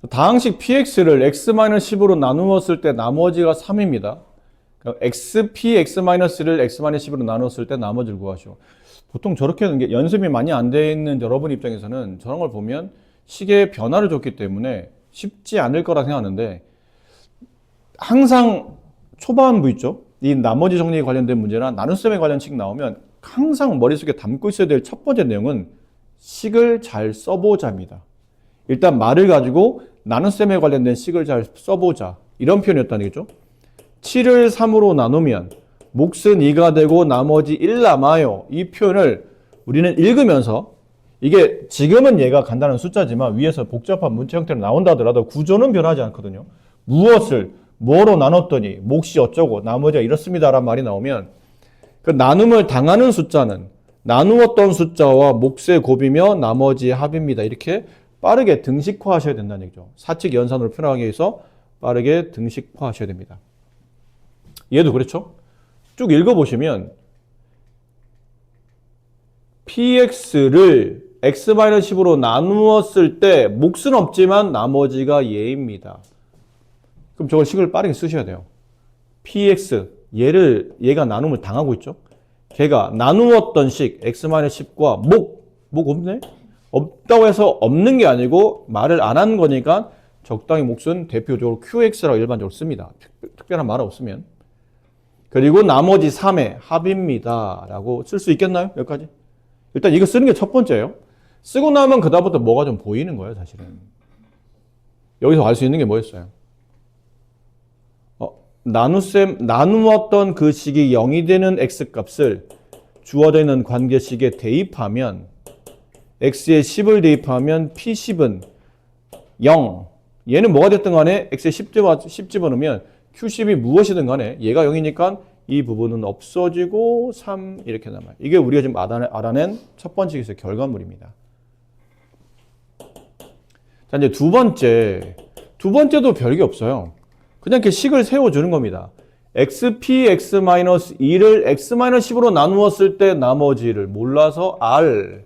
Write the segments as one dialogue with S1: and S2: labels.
S1: 다항식 px를 x-10으로 나누었을 때 나머지가 3입니다. xpx-를 x-10으로 나누었을 때 나머지를 구하시오. 보통 저렇게 하는 게 연습이 많이 안 돼 있는 여러분 입장에서는 저런 걸 보면 식의 변화를 줬기 때문에 쉽지 않을 거라 생각하는데, 항상 초반부 있죠? 이 나머지 정리에 관련된 문제나 나눗셈에 관련 식 나오면 항상 머릿속에 담고 있어야 될 첫 번째 내용은 식을 잘 써보자입니다. 일단 말을 가지고 나눗셈에 관련된 식을 잘 써보자, 이런 표현이었다는 얘기죠. 7을 3으로 나누면 몫은 2가 되고 나머지 1 남아요. 이 표현을 우리는 읽으면서, 이게 지금은 얘가 간단한 숫자지만 위에서 복잡한 문자 형태로 나온다 하더라도 구조는 변하지 않거든요. 무엇을 뭐로 나눴더니 몫이 어쩌고 나머지가 이렇습니다라는 말이 나오면 그 나눔을 당하는 숫자는 나누었던 숫자와 몫의 곱이며 나머지의 합입니다. 이렇게 빠르게 등식화하셔야 된다는 얘기죠. 사칙 연산으로 표현하기 위해서 빠르게 등식화하셔야 됩니다. 얘도 그렇죠. 쭉 읽어보시면 px를 x-10으로 나누었을 때 몫은 없지만 나머지가 얘입니다. 그럼 저걸 식을 빠르게 쓰셔야 돼요. px, 얘가 나눔을 당하고 있죠. 걔가 나누었던 식 x-10과 목 없네? 없다고 해서 없는 게 아니고 말을 안 한 거니까 적당히 몫은 대표적으로 qx라고 일반적으로 씁니다. 특별한 말 없으면. 그리고 나머지 3의 합입니다 라고 쓸 수 있겠나요? 여기까지? 일단 이거 쓰는 게 첫 번째예요. 쓰고 나면 그다음부터 뭐가 좀 보이는 거예요, 사실은. 여기서 알 수 있는 게 뭐였어요? 나누었던 그 식이 0이 되는 x값을 주어져 있는 관계식에 대입하면, x에 10을 대입하면 p10은 0. 얘는 뭐가 됐든 간에 x에 10 집어넣으면 q10이 무엇이든 간에 얘가 0이니까 이 부분은 없어지고 3 이렇게 남아요. 이게 우리가 지금 알아낸 첫 번째 기술의 결과물입니다. 자, 이제 두 번째도 별게 없어요. 그냥 이렇게 식을 세워주는 겁니다. xpx-2를 x-10으로 나누었을 때 나머지를 몰라서 r.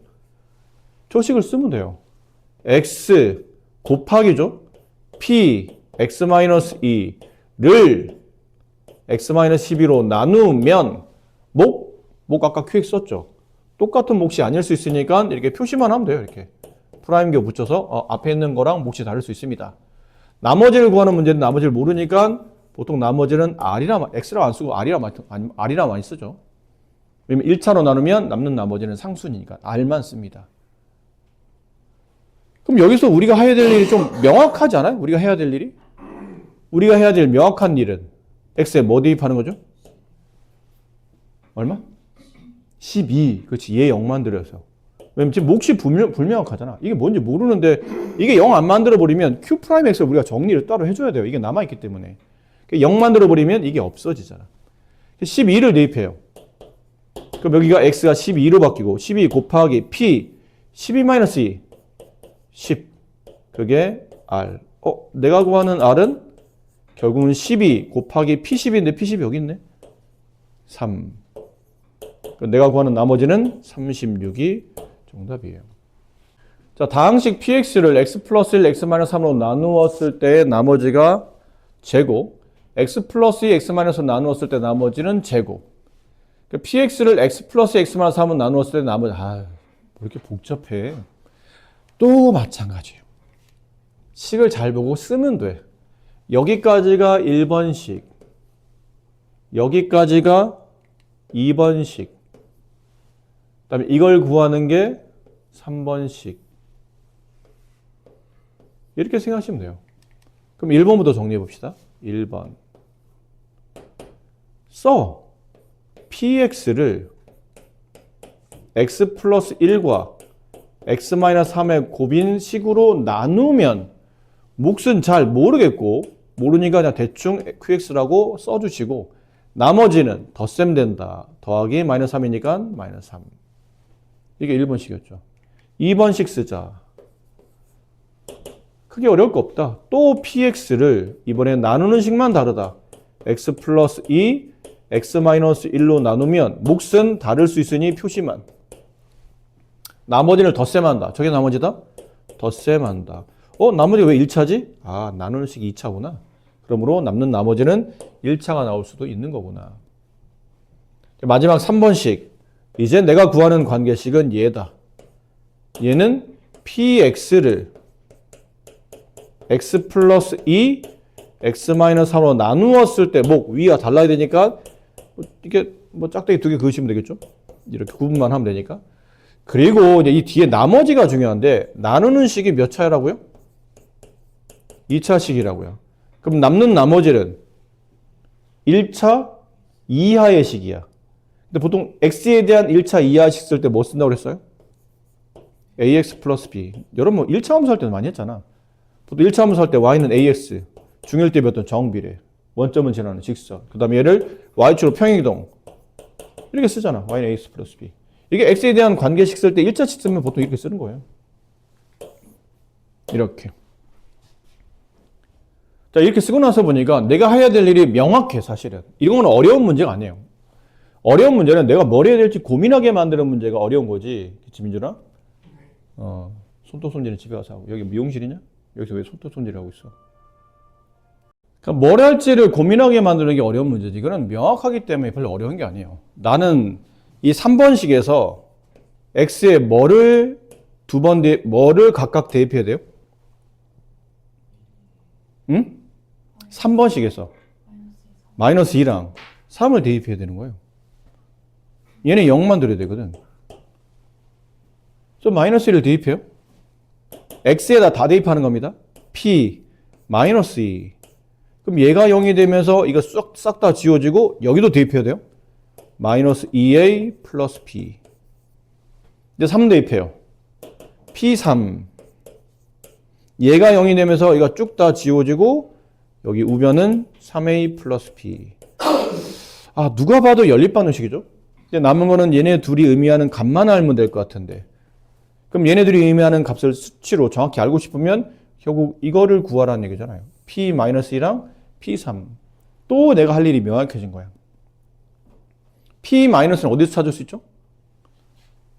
S1: 저 식을 쓰면 돼요. x 곱하기죠. p x-2를 x-12로 나누면 목 아까 qx 썼죠. 똑같은 몫이 아닐 수 있으니까 이렇게 표시만 하면 돼요. 이렇게 프라임교 붙여서 앞에 있는 거랑 몫이 다를 수 있습니다. 나머지를 구하는 문제는 나머지를 모르니까 보통 나머지는 x라고 안 쓰고 r이라 많이 쓰죠. 왜냐면 1차로 나누면 남는 나머지는 상수니까 r만 씁니다. 그럼 여기서 우리가 해야 될 일이 좀 명확하지 않아요? 우리가 해야 될 일이? 우리가 해야 될 명확한 일은 x에 뭐 대입하는 거죠? 얼마? 12. 그렇지. 얘 0 만들어서. 왜냐면 지금 몫이 불명확하잖아. 이게 뭔지 모르는데 이게 0 안 만들어버리면 Q'X를 우리가 정리를 따로 해줘야 돼요. 이게 남아있기 때문에. 0 만들어버리면 이게 없어지잖아. 12를 대입해요. 그럼 여기가 X가 12로 바뀌고 12 곱하기 P 12-2 10. 그게 R. 내가 구하는 R은 결국은 12 곱하기 P10인데 P10이 여기 있네. 3. 내가 구하는 나머지는 36이 정답이에요. 자, 다항식 px를 x 플러스 1, x 마이너스 3으로 나누었을 때 나머지가 제곱, x 플러스 2, x 마이너스 나누었을 때 나머지는 제곱. px를 x 플러스 x 마이너스 3으로 나누었을 때 나머지, 왜 이렇게 복잡해? 또 마찬가지예요. 식을 잘 보고 쓰면 돼. 여기까지가 1번식, 여기까지가 2번식, 그 다음에 이걸 구하는 게 3번식. 이렇게 생각하시면 돼요. 그럼 1번부터 정리해 봅시다. 1번. px를 x 플러스 1과 x 마이너스 3의 곱인 식으로 나누면 몫은 잘 모르겠고 모르니까 그냥 대충 qx라고 써주시고 나머지는 덧셈 된다. 더하기 마이너스 3이니까 마이너스 3. 이게 1번식이었죠. 2번식 쓰자. 크게 어려울 거 없다. 또 px를 이번에 나누는 식만 다르다. x 플러스 2, x 마이너스 1로 나누면 몫은 다를 수 있으니 표시만. 나머지를 덧셈한다. 저게 나머지다? 덧셈한다. 나머지가 왜 1차지? 나누는 식이 2차구나. 그러므로 남는 나머지는 1차가 나올 수도 있는 거구나. 마지막 3번식. 이제 내가 구하는 관계식은 얘다. 얘는 px를 x 플러스 2, x 마이너스 3으로 나누었을 때 위가 달라야 되니까 이게 짝대기 2개 그으시면 되겠죠? 이렇게 구분만 하면 되니까. 그리고 이제 이 뒤에 나머지가 중요한데 나누는 식이 몇 차라고요? 2차식이라고요. 그럼 남는 나머지는 1차 이하의 식이야. 근데 보통 x에 대한 1차 이하식 쓸 때 뭐 쓴다고 그랬어요? ax 플러스 b. 여러분 1차 함수 할 때는 많이 했잖아. 보통 1차 함수 할 때 y는 ax, 중일 때 배웠던 정비례, 원점은 지나는 직선. 그 다음에 얘를 y축으로 평행이동. 이렇게 쓰잖아. y는 ax 플러스 b. 이게 x에 대한 관계식 쓸 때 1차식 쓰면 보통 이렇게 쓰는 거예요. 이렇게. 자, 이렇게 쓰고 나서 보니까 내가 해야 될 일이 명확해, 사실은. 이건 어려운 문제가 아니에요. 어려운 문제는 내가 뭘 해야 될지 고민하게 만드는 문제가 어려운 거지. 그치, 민준아? 손톱 손질은 집에 가서 하고. 여기 미용실이냐? 여기서 왜 손톱 손질을 하고 있어? 그러니까 뭘 할지를 고민하게 만드는 게 어려운 문제지. 이거는 명확하기 때문에 별로 어려운 게 아니에요. 나는 이 3번식에서 x에 뭐를 각각 대입해야 돼요? 응? 3번식에서 마이너스 2랑 3을 대입해야 되는 거예요. 얘네 0만 들여야 되거든. 좀 마이너스 1을 대입해요. x에다 다 대입하는 겁니다. p 마이너스 2. 그럼 얘가 0이 되면서 이거 싹 다 지워지고 여기도 대입해야 돼요. 마이너스 2a 플러스 p. 이제 3 대입해요. p3. 얘가 0이 되면서 이거 쭉 다 지워지고 여기 우변은 3a 플러스 p. 누가 봐도 연립방정식이죠. 이제 남은 거는 얘네 둘이 의미하는 값만 알면 될 것 같은데. 그럼 얘네들이 의미하는 값을 수치로 정확히 알고 싶으면 결국 이거를 구하라는 얘기잖아요. p-2랑 p3. 또 내가 할 일이 명확해진 거야. p-는 어디서 찾을 수 있죠?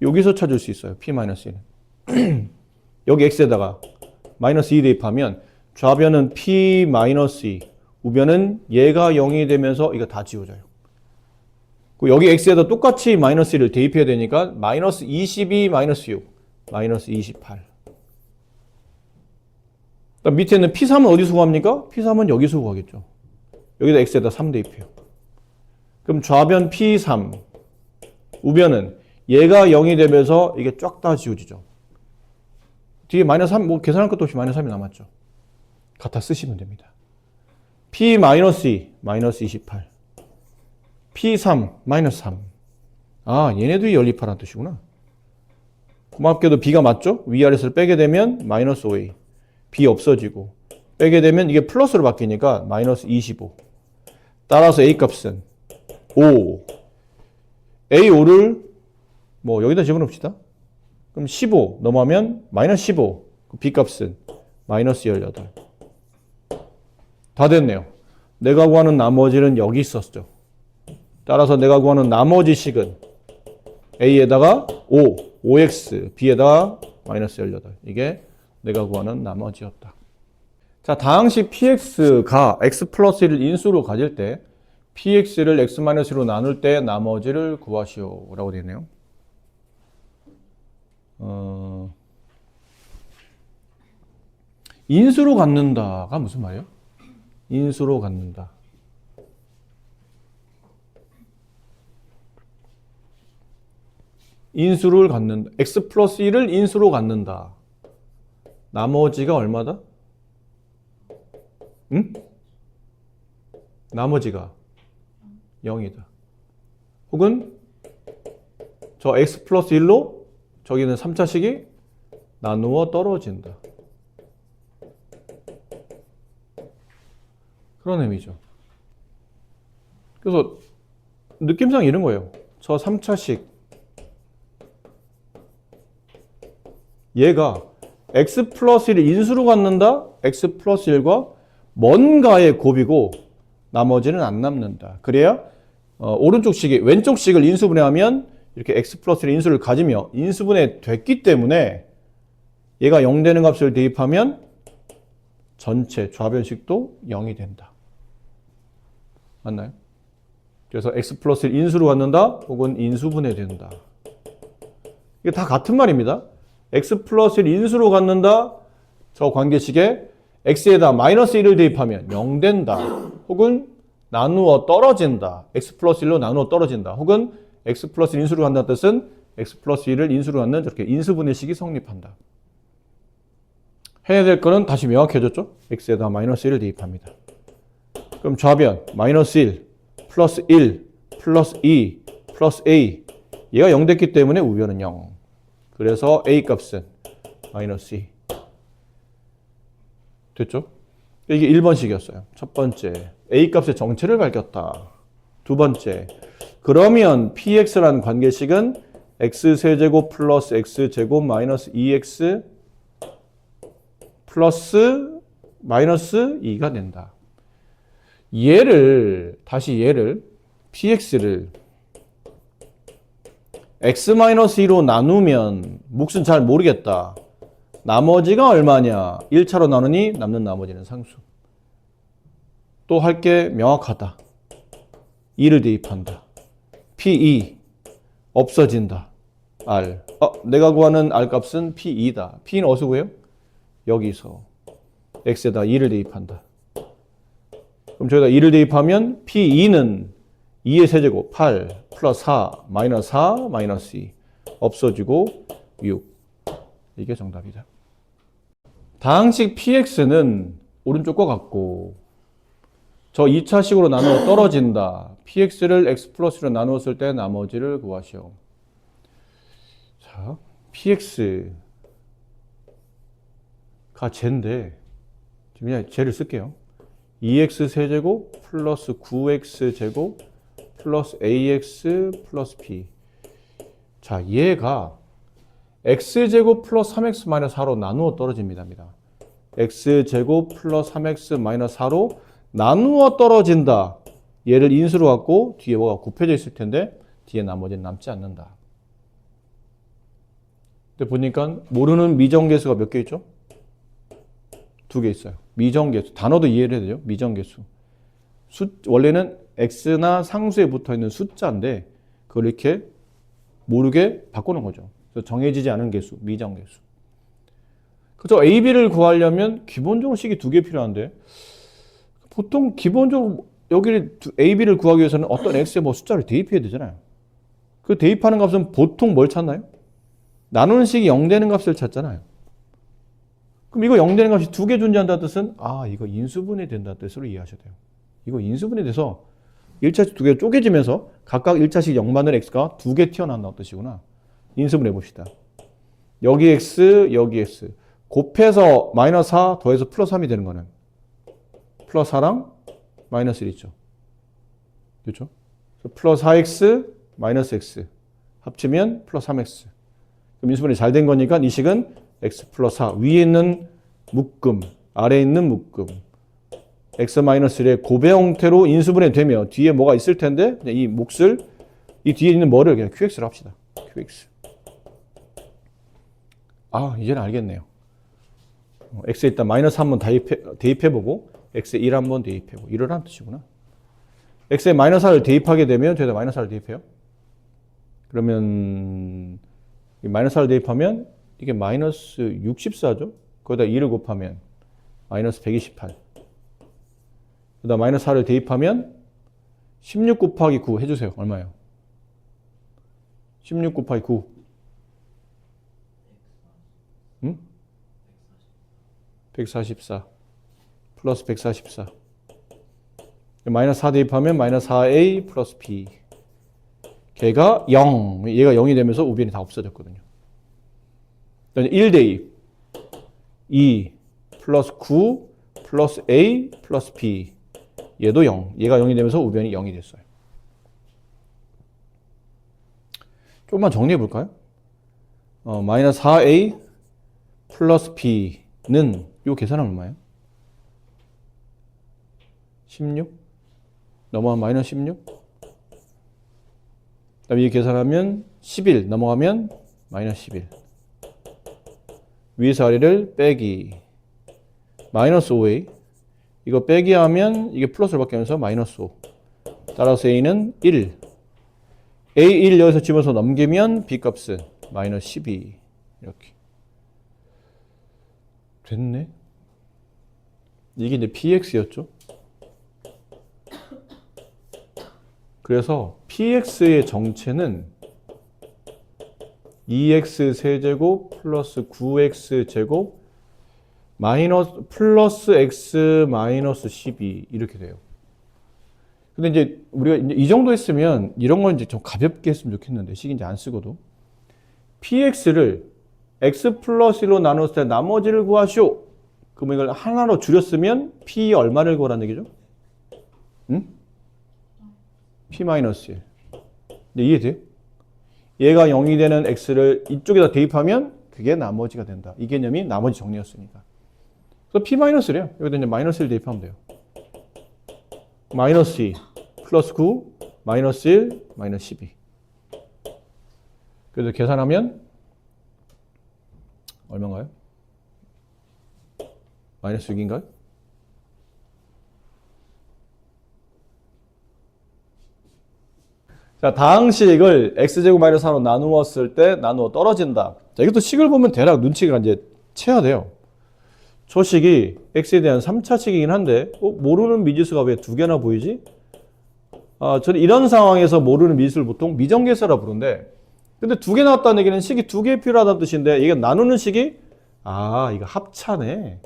S1: 여기서 찾을 수 있어요. p-1은. 여기 x에다가 마이너스 2 대입하면 좌변은 p-2, 우변은 얘가 0이 되면서 이거 다 지워져요. 여기 x에다 똑같이 마이너스 1을 대입해야 되니까 마이너스 22, 마이너스 6, 마이너스 28. 밑에는 p3은 어디서 구합니까? p3은 여기서 구하겠죠. 여기다 x에다 3 대입해요. 그럼 좌변 p3, 우변은 얘가 0이 되면서 이게 쫙 다 지워지죠. 뒤에 마이너스 3, 계산할 것도 없이 마이너스 3이 남았죠. 갖다 쓰시면 됩니다. p-2, 마이너스 28. p3, 마이너스 3. 얘네들이 연립하라는 뜻이구나. 고맙게도 b가 맞죠? 위아래서를 빼게 되면 마이너스 5a. b 없어지고. 빼게 되면 이게 플러스로 바뀌니까 마이너스 25. 따라서 a 값은 5. a5를 여기다 집어넣읍시다. 그럼 15 넘어가면 마이너스 15. b 값은 마이너스 18. 다 됐네요. 내가 구하는 나머지는 여기 있었죠. 따라서 내가 구하는 나머지 식은 a에다가 5x, b에다가 마이너스 18. 이게 내가 구하는 나머지였다. 자, 다항식 px가 x 플러스 1을 인수로 가질 때 px를 x 마이너스 1로 나눌 때 나머지를 구하시오 라고 되어 있네요. 인수로 갖는다가 무슨 말이에요? 인수로 갖는다. 인수를 갖는다. x 플러스 1을 인수로 갖는다. 나머지가 얼마다? 응? 나머지가 0이다. 혹은 저 x 플러스 1로 저기는 3차식이 나누어 떨어진다. 그런 의미죠. 그래서 느낌상 이런 거예요. 저 3차식 얘가 x 플러스 1을 인수로 갖는다. x 플러스 1과 뭔가의 곱이고 나머지는 안 남는다. 그래야 오른쪽 식이 왼쪽 식을 인수분해하면 이렇게 x 플러스 1의 인수를 가지며 인수분해 됐기 때문에 얘가 0 되는 값을 대입하면 전체 좌변식도 0이 된다. 맞나요? 그래서 x 플러스 1 인수로 갖는다 혹은 인수분해 된다. 이게 다 같은 말입니다. x 플러스 1 인수로 갖는다. 저 관계식에 x에다 마이너스 1을 대입하면 0 된다. 혹은 나누어 떨어진다. x 플러스 1로 나누어 떨어진다. 혹은 x 플러스 1 인수로 간다는 뜻은 x 플러스 1을 인수로 갖는 저렇게 인수분해식이 성립한다. 해야 될 거는 다시 명확해졌죠? x에다 마이너스 1을 대입합니다. 그럼 좌변 마이너스 1 플러스 1 플러스 2 플러스 a 얘가 0 됐기 때문에 우변은 0. 그래서 a 값은 마이너스 2. 됐죠? 이게 1번식이었어요. 첫 번째, a 값의 정체를 밝혔다. 두 번째, 그러면 px라는 관계식은 x세제곱 플러스 x제곱 마이너스 2x 플러스 마이너스 2가 된다. 얘를 px를 x-2로 나누면 몫은 잘 모르겠다. 나머지가 얼마냐? 1차로 나누니 남는 나머지는 상수. 또 할 게 명확하다. 2를 대입한다. P2 없어진다. R. 내가 구하는 R 값은 P2다. P는 어디서 구해요? 여기서. X에다 2를 대입한다. 그럼 저기다 2를 대입하면 P2는 2의 세제곱 8 플러스 4 마이너스 4 마이너스 2 없어지고 6. 이게 정답이다. 다항식 px는 오른쪽과 같고 저 2차식으로 나누어 떨어진다. px를 x 플러스로 나누었을 때 나머지를 구하시오. 자, px가 쟤인데 지금 그냥 쟤를 쓸게요. 2x 세제곱 플러스 9x 제곱 플러스 ax 플러스 b. 자, 얘가 x제곱 플러스 3x 마이너스 4로 나누어 떨어집니다. x제곱 플러스 3x 마이너스 4로 나누어 떨어진다. 얘를 인수로 갖고 뒤에 뭐가 곱해져 있을 텐데 뒤에 나머지는 남지 않는다. 근데 보니까 모르는 미정계수가 몇 개 있죠? 2개 있어요. 미정계수. 단어도 이해를 해야 되죠? 미정계수. 원래는 x나 상수에 붙어있는 숫자인데 그걸 이렇게 모르게 바꾸는 거죠. 정해지지 않은 개수, 미정계수. 그래서 A, B를 구하려면 기본적으로 식이 2개 필요한데 보통 기본적으로 여기를 A, B를 구하기 위해서는 어떤 X에 뭐 숫자를 대입해야 되잖아요. 그 대입하는 값은 보통 뭘 찾나요? 나누는 식이 0 되는 값을 찾잖아요. 그럼 이거 0 되는 값이 2개 존재한다는 뜻은 이거 인수분해 된다는 뜻으로 이해하셔야 돼요. 이거 인수분해 돼서 1차식 2개 쪼개지면서 각각 1차식 0만을 X가 2개 튀어나온다는 뜻이구나. 인수분해 봅시다. 여기 x, 여기 x. 곱해서 마이너스 4 더해서 플러스 3이 되는 거는 플러스 4랑 마이너스 1 있죠. 그렇죠? 플러스 4x, 마이너스 x. 합치면 플러스 3x. 그럼 인수분해 잘 된 거니까 이 식은 x 플러스 4. 위에 있는 묶음, 아래에 있는 묶음. x 마이너스 1의 곱의 형태로 인수분해 되면 뒤에 뭐가 있을 텐데 이 몫을 이 뒤에 있는 뭐를 그냥 qx로 합시다. qx. 이제는 알겠네요. x에 일단 마이너스 한번 대입해보고 x에 1 한번 대입해보고 이러라는 뜻이구나. x에 마이너스 4를 대입하게 되면 저기다 마이너스 4를 대입해요. 그러면 마이너스 4를 대입하면 이게 마이너스 64죠. 거기다 2를 곱하면 마이너스 128. 그다음 마이너스 4를 대입하면 16 곱하기 9 해주세요. 얼마예요? 16 곱하기 9. 응? 144 플러스 144. 마이너스 4 대입하면 마이너스 4a 플러스 b. 걔가 0. 얘가 0이 되면서 우변이 다 없어졌거든요. 1 대입 2 플러스 9 플러스 a 플러스 b. 얘도 0. 얘가 0이 되면서 우변이 0이 됐어요. 조금만 정리해 볼까요? 마이너스 4a 플러스 b는 요 계산은 얼마예요? 16? 넘어가면 마이너스 16? 그 다음에 이 계산하면 11 넘어가면 마이너스 11. 위에서 아래를 빼기 마이너스 5a. 이거 빼기 하면 이게 플러스로 바뀌면서 마이너스 5. 따라서 a는 1. a1 여기서 집어서 넘기면 b 값은 마이너스 12. 이렇게. 됐네. 이게 이제 px였죠. 그래서 px의 정체는 2x 세제곱 플러스 9x 제곱 마이너스 플러스 x 마이너스 12 이렇게 돼요. 근데 이제 우리가 이제 이 정도 했으면 이런 건 이제 좀 가볍게 했으면 좋겠는데 식 이제 안 쓰고도 px를 x 플러스 1로 나눴을 때 나머지를 구하시오. 그러면 이걸 하나로 줄였으면 p 얼마를 구하라는 얘기죠? 응? p 마이너스 1. 네, 이해돼요? 얘가 0이 되는 x를 이쪽에다 대입하면 그게 나머지가 된다. 이 개념이 나머지 정리였으니까. 그래서 p 마이너스 1이에요. 여기다 이제 마이너스 1 대입하면 돼요. 마이너스 2 플러스 9 마이너스 1 마이너스 12. 그래서 계산하면 얼마인가요? 마이너스 6인가요? 자, 다항식을 x제곱 마이너스 4로 나누었을 때 나누어 떨어진다. 자, 이것도 식을 보면 대략 눈치가 이제 채야 돼요. 저 식이 x에 대한 3차식이긴 한데 모르는 미지수가 왜 두 개나 보이지? 저는 이런 상황에서 모르는 미지수를 보통 미정계수라 부르는데 근데 두 개 나왔다는 얘기는 식이 두 개 필요하다는 뜻인데 이게 나누는 식이 이거 합차네.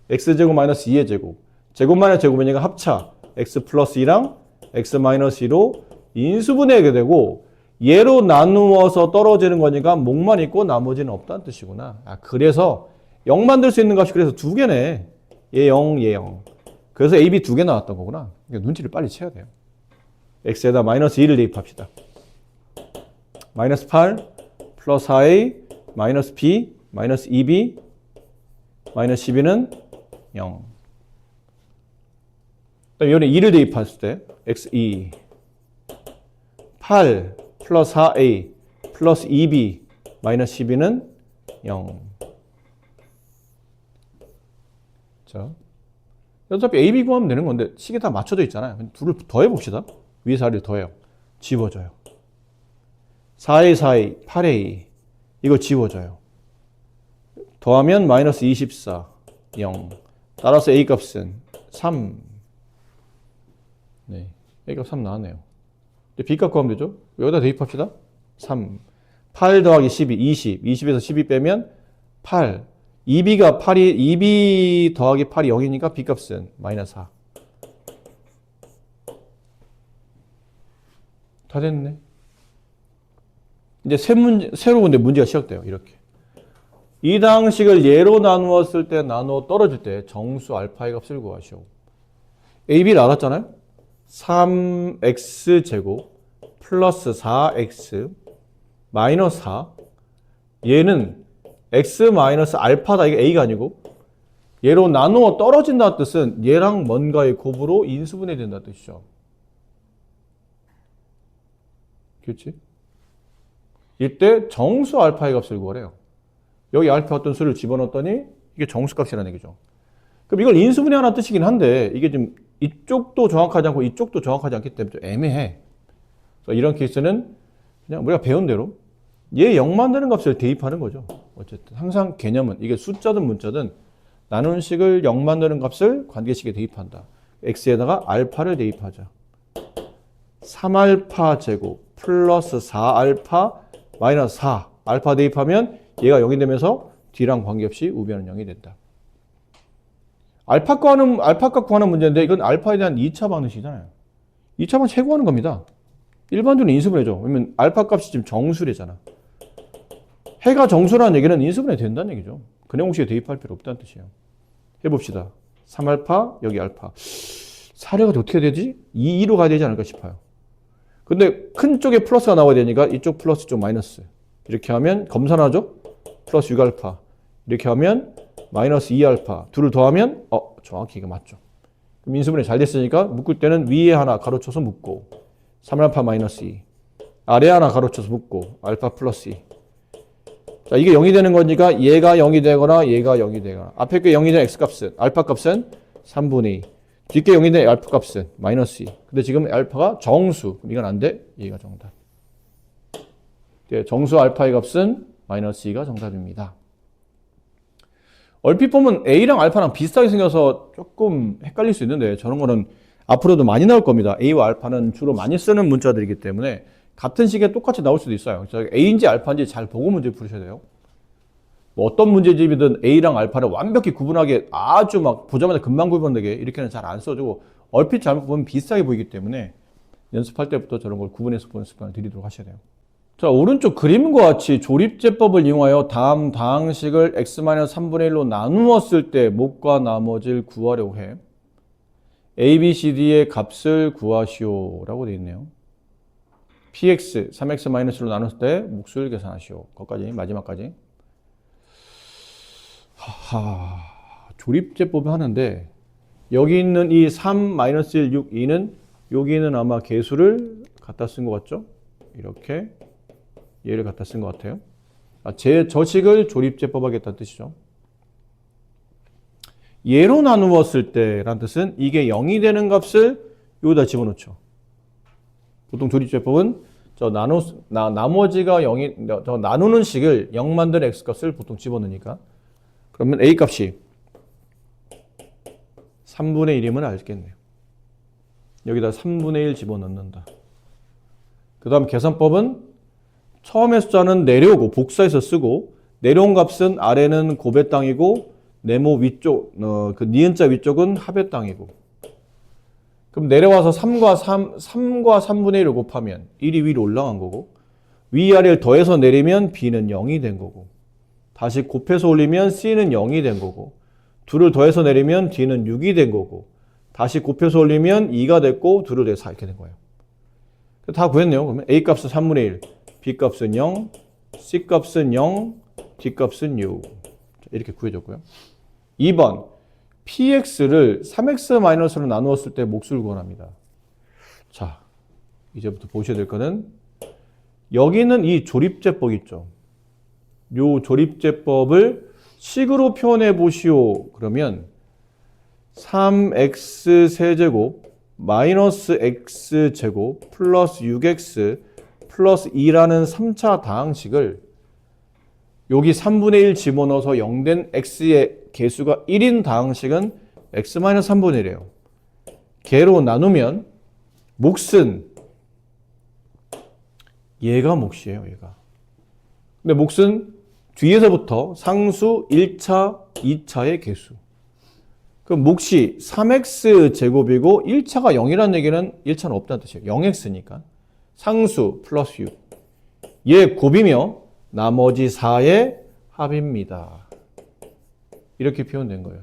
S1: x제곱 마이너스 2의 제곱. 제곱 마이너스 제곱은 얘가 합차. x 플러스 2랑 x 마이너스 2로 인수분해하게 되고 얘로 나누어서 떨어지는 거니까 목만 있고 나머지는 없다는 뜻이구나. 그래서 0 만들 수 있는 값이 그래서 두 개네. 얘 0, 얘 0. 그래서 a, b 두 개 나왔던 거구나. 그러니까 눈치를 빨리 채야 돼요. x에다 마이너스 2를 대입합시다. 마이너스 8 플러스 4a 마이너스 b 마이너스 2b 마이너스 12는 0. 이번에 2를 대입했을 때 x2 8 플러스 4a 플러스 2b 마이너스 12는 0. 자, 어차피 a, b 구하면 되는 건데 식이 다 맞춰져 있잖아요. 둘을 더해 봅시다. 위에서 아래를 더해요. 지워져요. 4a, 4a, 8a 이거 지워져요. 더하면 마이너스 24, 0. 따라서 a 값은 3. 네, a 값 3 나왔네요. 이제 b 값 구하면 되죠? 여기다 대입합시다. 3. 8 더하기 12, 20. 20에서 12 빼면 8. 2b가 8이, 2b 더하기 8이 0이니까 b 값은 마이너스 4. 다 됐네. 이제 새로 근데 문제가 시작돼요. 이렇게. 이 당식을 예로 나누었을 때 나누어 떨어질 때 정수 알파의 값을 구하시오. AB를 알았잖아요. 3x제곱 플러스 4x 마이너스 4 얘는 x 마이너스 알파다. 이게 a가 아니고 얘로 나누어 떨어진다는 뜻은 얘랑 뭔가의 곱으로 인수분해 된다는 뜻이죠. 그렇지? 이때 정수 알파의 값을 구하래요. 여기 알파 어떤 수를 집어넣었더니 이게 정수값이라는 얘기죠. 그럼 이걸 인수분해하는 뜻이긴 한데 이게 지금 이쪽도 정확하지 않고 이쪽도 정확하지 않기 때문에 좀 애매해. 그래서 이런 케이스는 그냥 우리가 배운 대로 얘 0 만드는 값을 대입하는 거죠. 어쨌든 항상 개념은 이게 숫자든 문자든 나누는 식을 0 만드는 값을 관계식에 대입한다. x에다가 알파를 대입하자. 3알파 제곱 플러스 4알파 마이너스 4 알파 대입하면 얘가 0이 되면서 d랑 관계없이 우변은 0이 된다. 알파 값 구하는 문제인데 이건 알파에 대한 2차 방정식이잖아요. 2차 방정식 해구하는 겁니다. 일반적으로 인수분해죠. 왜냐면 알파 값이 지금 정수래잖아. 해가 정수라는 얘기는 인수분해 된다는 얘기죠. 근해공식에 대입할 필요 없다는 뜻이에요. 해봅시다. 3알파 여기 알파. 사례가 어떻게 되지? 2로 가야 되지 않을까 싶어요. 근데 큰 쪽에 플러스가 나와야 되니까 이쪽 플러스 이쪽 마이너스. 이렇게 하면 검산하죠? 플러스 6알파. 이렇게 하면 마이너스 2알파. 둘을 더하면 정확히 이거 맞죠. 그럼 인수분해 잘 됐으니까 묶을 때는 위에 하나 가로쳐서 묶고 3알파 마이너스 2. 아래 하나 가로쳐서 묶고 알파 플러스 2. 자, 이게 0이 되는 거니까 얘가 0이 되거나 얘가 0이 되거나. 앞에 게 0이 된 x값은, 알파 값은 3분의 2. 뒷게 0이 된 알파 값은 마이너스 2. 근데 지금 알파가 정수. 그럼 이건 안 돼. 얘가 정답. 정수 알파의 값은 마이너스 2가 정답입니다. 얼핏 보면 A랑 알파랑 비슷하게 생겨서 조금 헷갈릴 수 있는데 저런 거는 앞으로도 많이 나올 겁니다. A와 알파는 주로 많이 쓰는 문자들이기 때문에 같은 시기에 똑같이 나올 수도 있어요. A인지 알파인지 잘 보고 문제 풀으셔야 돼요. 뭐 어떤 문제집이든 A랑 알파를 완벽히 구분하게 아주 막 보자마자 금방 구분되게 이렇게는 잘 안 써주고 얼핏 잘못 보면 비슷하게 보이기 때문에 연습할 때부터 저런 걸 구분해서 보는 습관을 들이도록 하셔야 돼요. 자, 오른쪽 그림과 같이 조립제법을 이용하여 다음 다항식을 x-3분의 1로 나누었을 때 목과 나머지를 구하려고 해. a, b, c, d의 값을 구하시오 라고 되어 있네요. px, 3x-1로 나눴을 때 몫을 계산하시오. 거기까지, 마지막까지. 조립제법을 하는데 여기 있는 이 3-1, 6, 2는 여기는 아마 개수를 갖다 쓴 것 같죠? 이렇게 얘를 갖다 쓴 것 같아요. 제 저식을 조립제법 하겠다는 뜻이죠. 얘로 나누었을 때란 뜻은 이게 0이 되는 값을 여기다 집어넣죠. 보통 조립제법은 나머지가 0이, 저 나누는 식을 0 만드는 x값을 보통 집어넣으니까. 그러면 a 값이 3분의 1이면 알겠네요. 여기다 3분의 1 집어넣는다. 그 다음 계산법은 처음에 숫자는 내려오고 복사해서 쓰고 내려온 값은 아래는 곱의 땅이고 네모 위쪽, 그 니은자 위쪽은 합의 땅이고 그럼 내려와서 3과 3분의 1을 곱하면 1이 위로 올라간 거고 위아래를 더해서 내리면 b는 0이 된 거고 다시 곱해서 올리면 c는 0이 된 거고 둘을 더해서 내리면 d는 6이 된 거고 다시 곱해서 올리면 2가 됐고 둘을 더해서 4 이렇게 된 거예요. 다 구했네요. 그러면 a 값은 3분의 1, b 값은 0, c 값은 0, d 값은 6 이렇게 구해줬고요. 2번 px를 3x-로 나누었을 때 몫을 구원합니다. 자, 이제부터 보셔야 될 거는 여기는 이 조립제법 있죠. 요 조립제법을 식으로 표현해 보시오. 그러면 3x 세제곱 마이너스 x제곱 플러스 6x 플러스 2라는 3차 다항식을 여기 3분의 1 집어넣어서 0 된 x의 개수가 1인 다항식은 x-3분의 1이에요. 개로 나누면 몫은 얘가 몫이에요. 얘가. 근데 몫은 뒤에서부터 상수 1차, 2차의 개수. 그럼 몫이 3x제곱이고 1차가 0이라는 얘기는 1차는 없다는 뜻이에요. 0x니까. 상수 플러스 6. 얘 곱이며 나머지 4의 합입니다. 이렇게 표현된 거예요.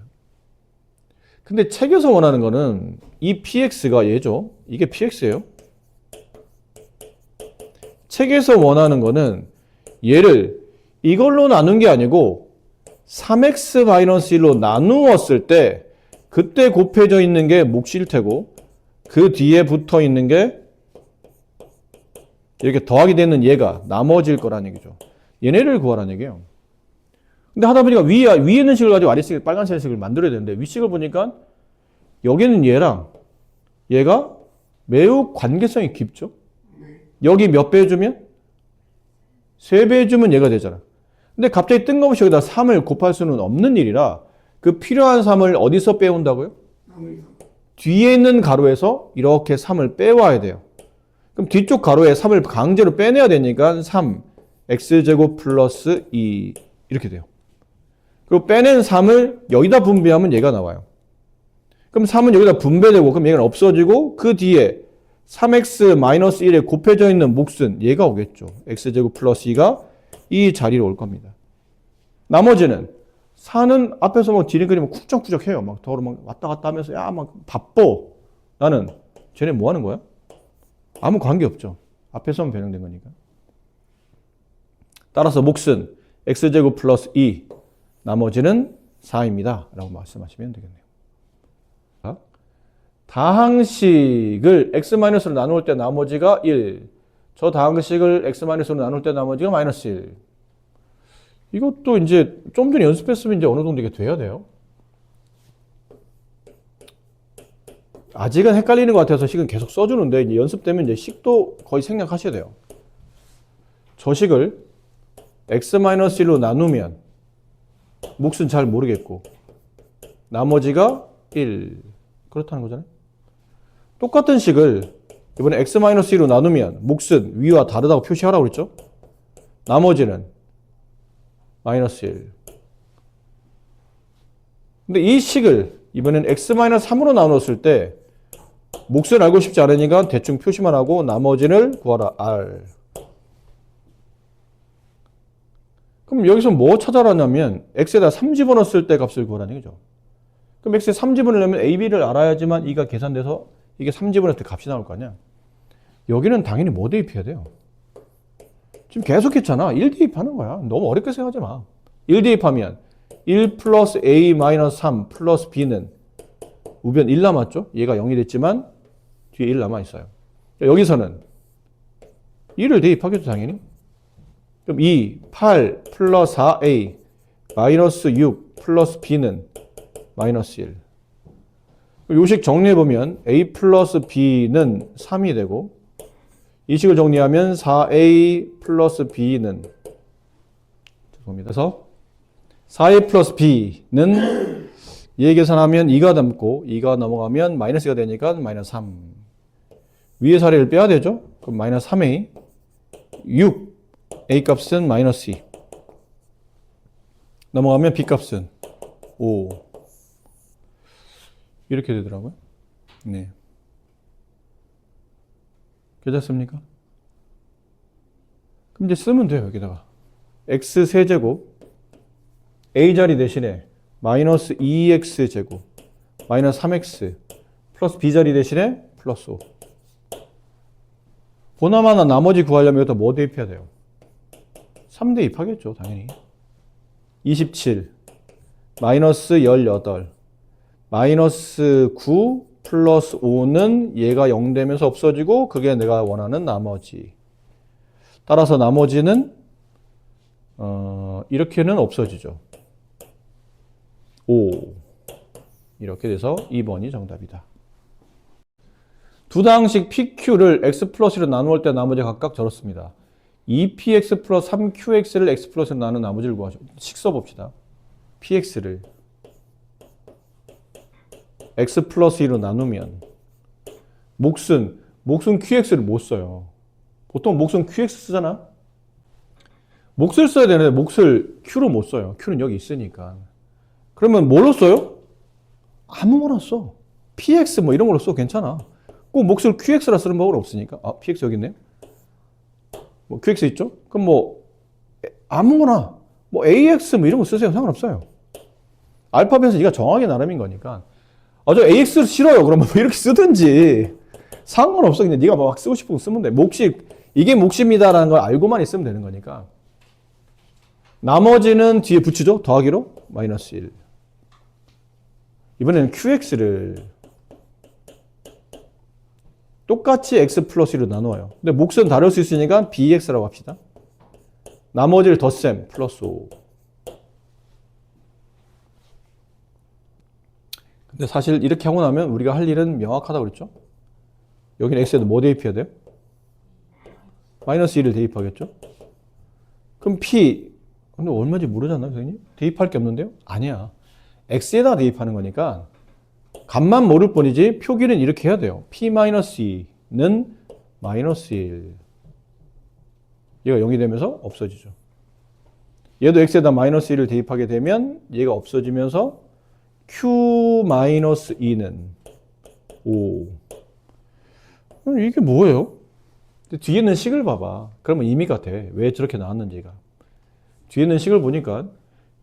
S1: 근데 책에서 원하는 거는 이 px가 얘죠. 이게 px예요. 책에서 원하는 거는 얘를 이걸로 나눈 게 아니고 3x-1로 나누었을 때 그때 곱해져 있는 게 몫일 테고 그 뒤에 붙어 있는 게 이렇게 더하게 되는 얘가 나머지일 거라는 얘기죠. 얘네를 구하라는 얘기예요. 근데 하다 보니까 위에 있는 식을 가지고 아래식 빨간색 식을 만들어야 되는데 윗식을 보니까 여기는 얘랑 얘가 매우 관계성이 깊죠. 여기 몇 배 해주면? 3배 해주면 얘가 되잖아. 근데 갑자기 뜬금없이 여기다 3을 곱할 수는 없는 일이라 그 필요한 3을 어디서 빼온다고요? 뒤에 있는 가로에서 이렇게 3을 빼와야 돼요. 그럼 뒤쪽 가로에 3을 강제로 빼내야 되니까 3, x제곱 플러스 2 이렇게 돼요. 그리고 빼낸 3을 여기다 분배하면 얘가 나와요. 그럼 3은 여기다 분배되고 그럼 얘가 없어지고 그 뒤에 3x-1에 곱해져 있는 몫은 얘가 오겠죠. x제곱 플러스 2가 이 자리로 올 겁니다. 나머지는 4는 앞에서 막 디귿 그리면 쿵짝쿵짝 해요. 막 더러 막 왔다 갔다 하면서 야 막 바빠. 나는 쟤네 뭐 하는 거야? 아무 관계 없죠. 앞에서만 변형된 거니까. 따라서 몫은 x제곱 플러스 2 나머지는 4입니다. 라고 말씀하시면 되겠네요. 다항식을 x-로 나눌 때 나머지가 1. 저 다항식을 x-로 나눌 때 나머지가 마이너스 1. 이것도 이제 좀 전에 연습했으면 이제 어느 정도 이게 돼야 돼요. 아직은 헷갈리는 것 같아서 식은 계속 써주는데 이제 연습되면 이제 식도 거의 생략하셔야 돼요. 저 식을 x-1로 나누면 몫은 잘 모르겠고 나머지가 1 그렇다는 거잖아요. 똑같은 식을 이번에 x-1로 나누면 몫은 위와 다르다고 표시하라고 그랬죠. 나머지는 마이너스 1. 근데 이 식을 이번엔 x-3으로 나눴을 때 몫을 알고 싶지 않으니까 대충 표시만 하고 나머지를 구하라. R. 그럼 여기서 뭐 찾아라냐면 x에다 3 집어넣었을 때 값을 구하라는 얘기죠. 그럼 x에 3 집어넣으려면 a, b를 알아야지만 이가 계산돼서 이게 3 집어넣을 때 값이 나올 거 아니야. 여기는 당연히 뭐 대입해야 돼요? 지금 계속 했잖아. 1 대입하는 거야. 너무 어렵게 생각하지 마. 1 대입하면 1 플러스 a 마이너스 3 플러스 b는 우변 1 남았죠? 얘가 0이 됐지만 뒤에 1 남아있어요. 여기서는 1을 대입하겠죠, 당연히. 그럼 2, 8 플러스 4a 마이너스 6 플러스 b는 마이너스 1. 요식 정리해보면 a 플러스 b는 3이 되고 이 식을 정리하면 4a 플러스 b는 죄송합니다. 그래서 4a 플러스 b는 얘 계산하면 2가 남고 2가 넘어가면 마이너스가 되니까 마이너스 3. 위에 4를 빼야 되죠? 그럼 마이너스 3a 6 a 값은 마이너스 2 넘어가면 b 값은 5 이렇게 되더라고요. 네. 괜찮습니까? 그럼 이제 쓰면 돼요. 여기다가 x 세제곱 a 자리 대신에 마이너스 2x 제곱 마이너스 3x 플러스 b 자리 대신에 플러스 5. 보나마나 나머지 구하려면 여기다 뭐 대입해야 돼요? 3 대입하겠죠, 당연히. 27 마이너스 18 마이너스 9 플러스 5는 얘가 0 되면서 없어지고 그게 내가 원하는 나머지. 따라서 나머지는 이렇게는 없어지죠. 5 이렇게 돼서 2번이 정답이다. 두 당식 PQ를 x 플러스로 나누을 때 나머지 각각 저렇습니다. 2px 플러스 3qx를 x 플러스로 나눈 나머지를 구하죠. 식 써봅시다. px를 x 플러스 2로 나누면 몫은 qx를 못 써요. 보통 몫은 qx 쓰잖아. 몫을 써야 되는데 몫을 q로 못 써요. q는 여기 있으니까. 그러면 뭘로 써요? 아무거나 써. px 뭐 이런 걸로 써. 괜찮아. 꼭 몫을 qx라 쓰는 법은 없으니까. 아, px 여기 있네요. 뭐 qx 있죠? 그럼 뭐 아무거나 뭐 ax 뭐 이런 거 쓰세요. 상관없어요. 알파벳은 네가 정하게 나름인 거니까. 아, 저 ax 싫어요. 그러면 뭐 이렇게 쓰든지 상관없어. 그냥 네가 막 쓰고 싶은 거 쓰면 돼. 몫이 이게 몫입니다라는 걸 알고만 있으면 되는 거니까. 나머지는 뒤에 붙이죠. 더하기로 마이너스 1. 이번에는 qx를 똑같이 x 플러스 1로 나누어요. 근데 몫은 다를 수 있으니까 bx라고 합시다. 나머지를 덧셈 플러스 5. 근데 사실 이렇게 하고 나면 우리가 할 일은 명확하다고 그랬죠? 여기는 x에도 뭐 대입해야 돼요? 마이너스 1을 대입하겠죠? 그럼 p, 근데 얼마인지 모르잖아요, 선생님? 대입할 게 없는데요? 아니야. x에다 대입하는 거니까 값만 모를 뿐이지 표기는 이렇게 해야 돼요. p-2는 마이너스 1. 얘가 0이 되면서 없어지죠. 얘도 x에다 마이너스 1을 대입하게 되면 얘가 없어지면서 q-2는 5. 이게 뭐예요? 뒤에 있는 식을 봐봐. 그러면 의미가 돼. 왜 저렇게 나왔는지가. 뒤에 있는 식을 보니까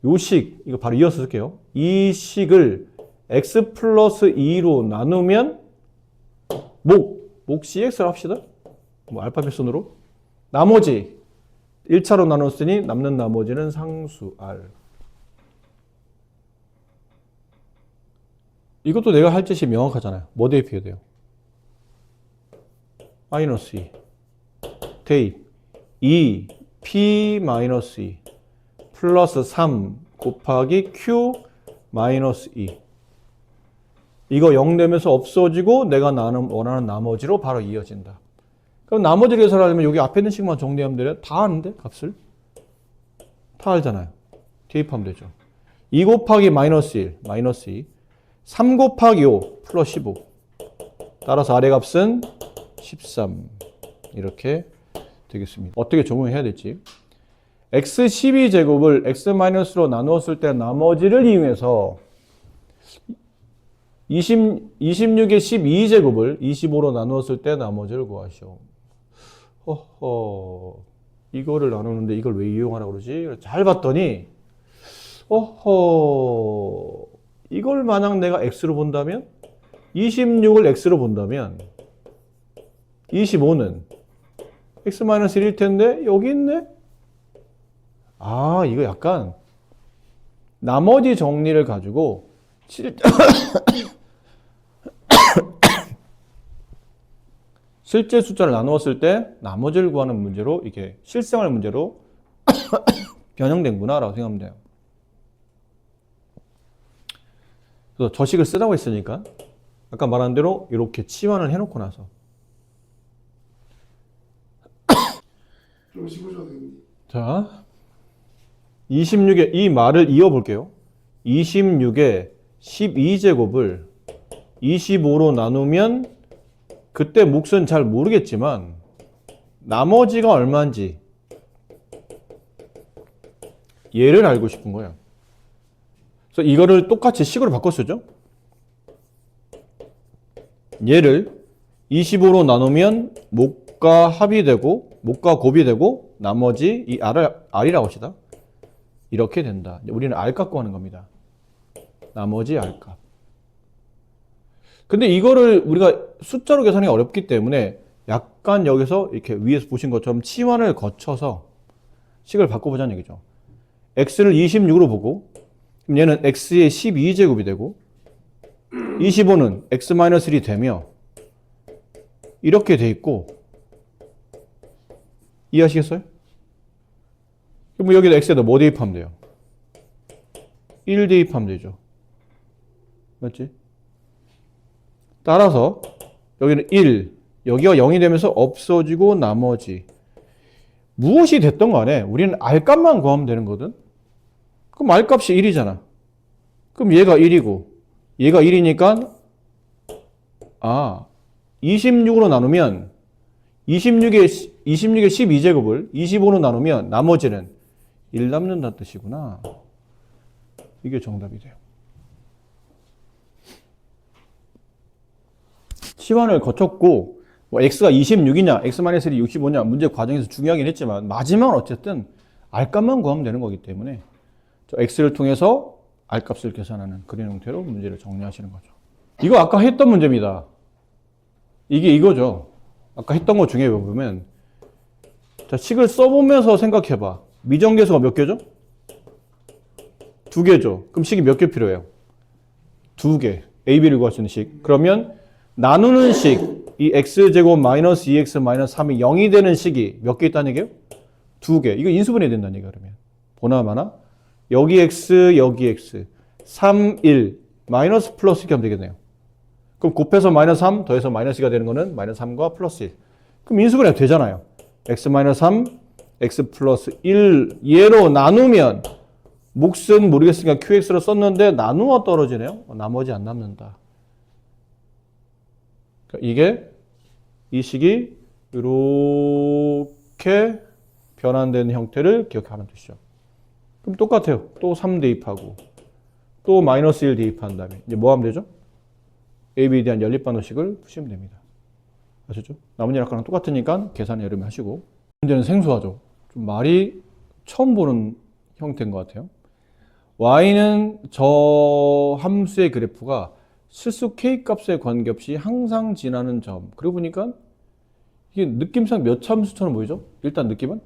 S1: 요 식, 이거 바로 이어서 쓸게요. 이 식을 x 플러스 2로 나누면 목 cx를 합시다. 뭐 알파벳 순으로. 나머지 1차로 나눴으니 남는 나머지는 상수 r. 이것도 내가 할 짓이 명확하잖아요. 뭐 대입해야 돼요? 마이너스 2 대입 2 p 마이너스 2 플러스 3 곱하기 q 마이너스 2. 이거 0 되면서 없어지고 내가 원하는 나머지로 바로 이어진다. 그럼 나머지를 계산하려면 여기 앞에 있는 식만 정리하면 되려? 다 아는데 값을? 다 알잖아요. 대입하면 되죠. 2 곱하기 마이너스 1, 마이너스 2. 3 곱하기 5, 플러스 15. 따라서 아래 값은 13. 이렇게 되겠습니다. 어떻게 적용해야 될지. x12제곱을 x-로 나누었을 때 나머지를 이용해서 26의 12제곱을 25로 나누었을 때 나머지를 구하시오. 허허, 이거를 나누는데 이걸 왜 이용하라고 그러지? 잘 봤더니 허허, 이걸 만약 내가 x로 본다면 26을 x로 본다면 25는 x-1일 텐데 여기 있네? 아, 이거 약간 나머지 정리를 가지고 실제 숫자를 나누었을 때 나머지를 구하는 문제로 이게 실생활 문제로 변형된구나 라고 생각하면 돼요. 그래서 저식을 쓰라고 했으니까 아까 말한 대로 이렇게 치환을 해놓고 나서
S2: 좀 씹으셔도 됩니다.
S1: 자 26에 이 말을 이어볼게요. 26에 12제곱을 25로 나누면 그때 몫은 잘 모르겠지만 나머지가 얼마인지 얘를 알고 싶은 거예요. 그래서 이거를 똑같이 식으로 바꿔 쓰죠. 얘를 25로 나누면 몫과 합이 되고 몫과 곱이 되고 나머지 이 R이라고 합시다. 이렇게 된다. 우리는 R 값 구하는 겁니다. 나머지 R 값. 근데 이거를 우리가 숫자로 계산하기 어렵기 때문에 약간 여기서 이렇게 위에서 보신 것처럼 치환을 거쳐서 식을 바꿔보자는 얘기죠. x를 26으로 보고 그럼 얘는 x의 12제곱이 되고 25는 x-1이 되며 이렇게 돼 있고 이해하시겠어요? 그럼 여기다 x에다 뭐 대입하면 돼요? 1 대입하면 되죠. 맞지? 따라서 여기는 1, 여기가 0이 되면서 없어지고 나머지 무엇이 됐던 간에 우리는 R값만 구하면 되는 거거든. 그럼 R값이 1이잖아. 그럼 얘가 1이고 얘가 1이니까 26으로 나누면 26의 12제곱을 25로 나누면 나머지는 1 남는다는 뜻이구나. 이게 정답이 돼요. 치환을 거쳤고 뭐 x가 26이냐 x-1이 65냐 문제 과정에서 중요하긴 했지만 마지막은 어쨌든 R값만 구하면 되는 거기 때문에 x를 통해서 R값을 계산하는 그런 형태로 문제를 정리하시는 거죠. 이거 아까 했던 문제입니다. 이게 이거죠. 아까 했던 것 중에 보면 자, 식을 써보면서 생각해봐. 미정계수가 몇 개죠? 2개죠. 그럼 식이 몇 개 필요해요? 2개. A, B를 구할 수 있는 식. 그러면 나누는 식, 이 x제곱 마이너스 2x 마이너스 3이 0이 되는 식이 몇 개 있다는 얘기예요? 2개. 이거 인수분해 된다는 얘기야, 그러면. 보나마나 여기 x, 여기 x. 3, 1. 마이너스 플러스 이렇게 하면 되겠네요. 그럼 곱해서 마이너스 3, 더해서 마이너스 2가 되는 거는 마이너스 3과 플러스 1. 그럼 인수분해 되잖아요. x 마이너스 3, x 플러스 1. 얘로 나누면 몫은 모르겠으니까 qx로 썼는데 나누어 떨어지네요. 나머지 안 남는다. 이게 이 식이 이렇게 변환되는 형태를 기억하는 뜻이죠. 그럼 똑같아요. 또 3 대입하고 또 마이너스 1 대입한 다음에 이제 뭐 하면 되죠? AB에 대한 연립반응식을 푸시면 됩니다. 아셨죠? 나머지 약간은 똑같으니까 계산을 여러분 하시고 문제는 생소하죠. 좀 말이 처음 보는 형태인 것 같아요. y는 저 함수의 그래프가 실수 k 값에 관계없이 항상 지나는 점. 그러고 보니까 이게 느낌상 몇 차 함수처럼 보이죠? 일단 느낌은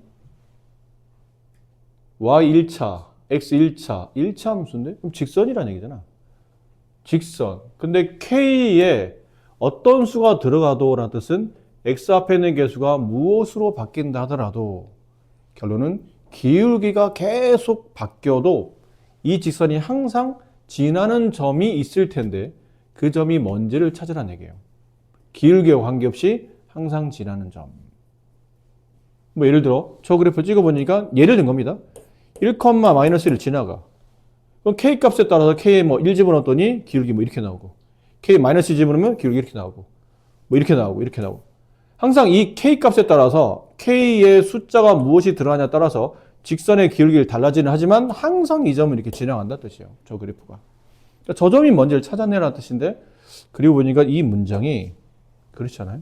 S1: y 1차, x 1차, 1차 함수인데 그럼 직선이라는 얘기잖아. 직선. 근데 k에 어떤 수가 들어가도 라는 뜻은 x 앞에 있는 개수가 무엇으로 바뀐다 하더라도 결론은 기울기가 계속 바뀌어도 이 직선이 항상 지나는 점이 있을 텐데 그 점이 뭔지를 찾으라는 얘기예요. 기울기와 관계없이 항상 지나는 점. 뭐 예를 들어 저 그래프 찍어보니까 예를 든 겁니다. 1,-1을 지나가. 그럼 K 값에 따라서 K에 뭐 1 집어넣었더니 기울기 뭐 이렇게 나오고 K 마이너스 집어넣으면 기울기 이렇게 나오고 뭐 이렇게 나오고 이렇게 나오고 항상 이 K 값에 따라서 K의 숫자가 무엇이 들어가냐에 따라서 직선의 기울기를 달라지는 하지만 항상 이 점은 이렇게 지나간다는 뜻이에요. 저 그래프가. 그러니까 저 점이 뭔지를 찾아내라는 뜻인데 그리고 보니까 이 문장이 그렇지 않아요?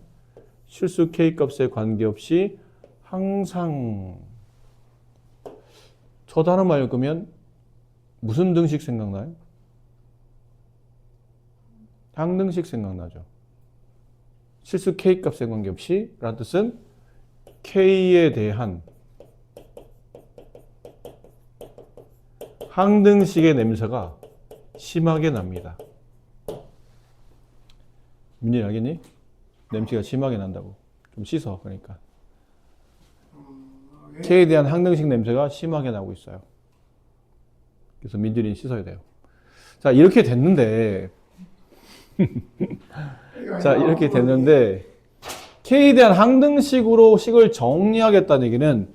S1: 실수 K 값에 관계없이 항상 저 단어만 읽으면 무슨 등식 생각나요? 항등식 생각나죠. 실수 K 값에 관계없이 라는 뜻은 K에 대한 항등식의 냄새가 심하게 납니다. 민준이 알겠니? 냄새가 심하게 난다고. 좀 씻어 그러니까. K에 대한 항등식 냄새가 심하게 나고 있어요. 그래서 민준이 씻어야 돼요. 자 이렇게 됐는데 자 이렇게 됐는데 K에 대한 항등식으로 식을 정리하겠다는 얘기는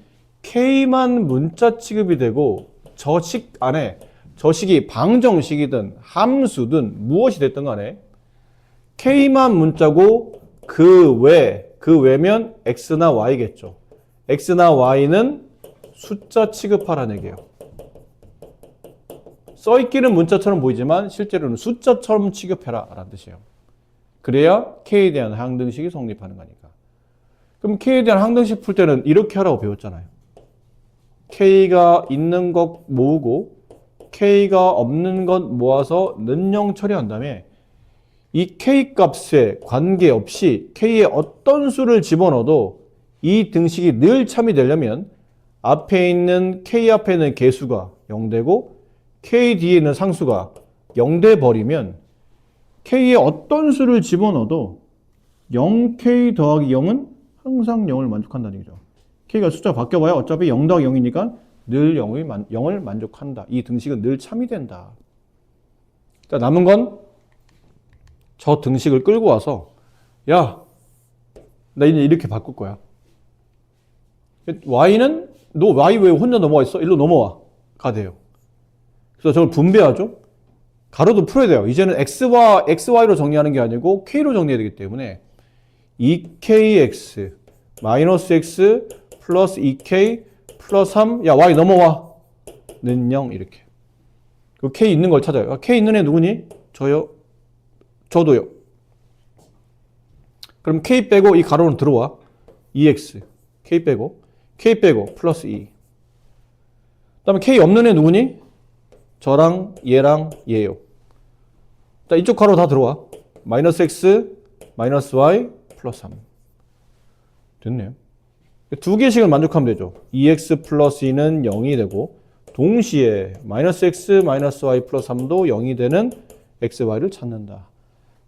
S1: K만 문자 취급이 되고 저 식 안에 저 식이 방정식이든 함수든 무엇이 됐든 간에 K만 문자고 그 외면 X나 Y겠죠. X나 Y는 숫자 취급하라는 얘기예요. 써있기는 문자처럼 보이지만 실제로는 숫자처럼 취급해라 라는 뜻이에요. 그래야 K에 대한 항등식이 성립하는 거니까. 그럼 K에 대한 항등식 풀 때는 이렇게 하라고 배웠잖아요. K가 있는 것 모으고 K가 없는 것 모아서 는영 처리한 다음에 이 K 값에 관계없이 K의 어떤 수를 집어넣어도 이 등식이 늘 참이되려면 앞에 있는 K 앞에 있는 개수가 0되고 K 뒤에 있는 상수가 0돼 버리면 K의 어떤 수를 집어넣어도 0K 더하기 0은 항상 0을 만족한다는 얘기죠. K가 숫자 바뀌어봐야 어차피 0 더하기 0이니까 늘 0을 만족한다. 이 등식은 늘 참이 된다. 자, 남은 건 저 등식을 끌고 와서 야, 나 이제 이렇게 바꿀 거야. Y는 너 Y 왜 혼자 넘어와 있어? 일로 넘어와. 가 돼요. 그래서 저걸 분배하죠. 가로도 풀어야 돼요. 이제는 X와 XY로 정리하는 게 아니고 K로 정리해야 되기 때문에 2KX 마이너스 X 플러스 2K 플러스 3 야 Y 넘어와 는 0 이렇게. 그 K 있는 걸 찾아요. K 있는 애 누구니? 저요. 저도요. 그럼 K 빼고 이 가로는 들어와. 2X K 빼고 플러스 2. 그다음에 K 없는 애 누구니? 저랑 얘랑 얘요. 자, 이쪽 가로 다 들어와. 마이너스 X 마이너스 Y 플러스 3. 됐네요. 두 개씩을 만족하면 되죠. 2x 플러스 2는 0이 되고 동시에 마이너스 x 마이너스 y 플러스 3도 0이 되는 x, y를 찾는다.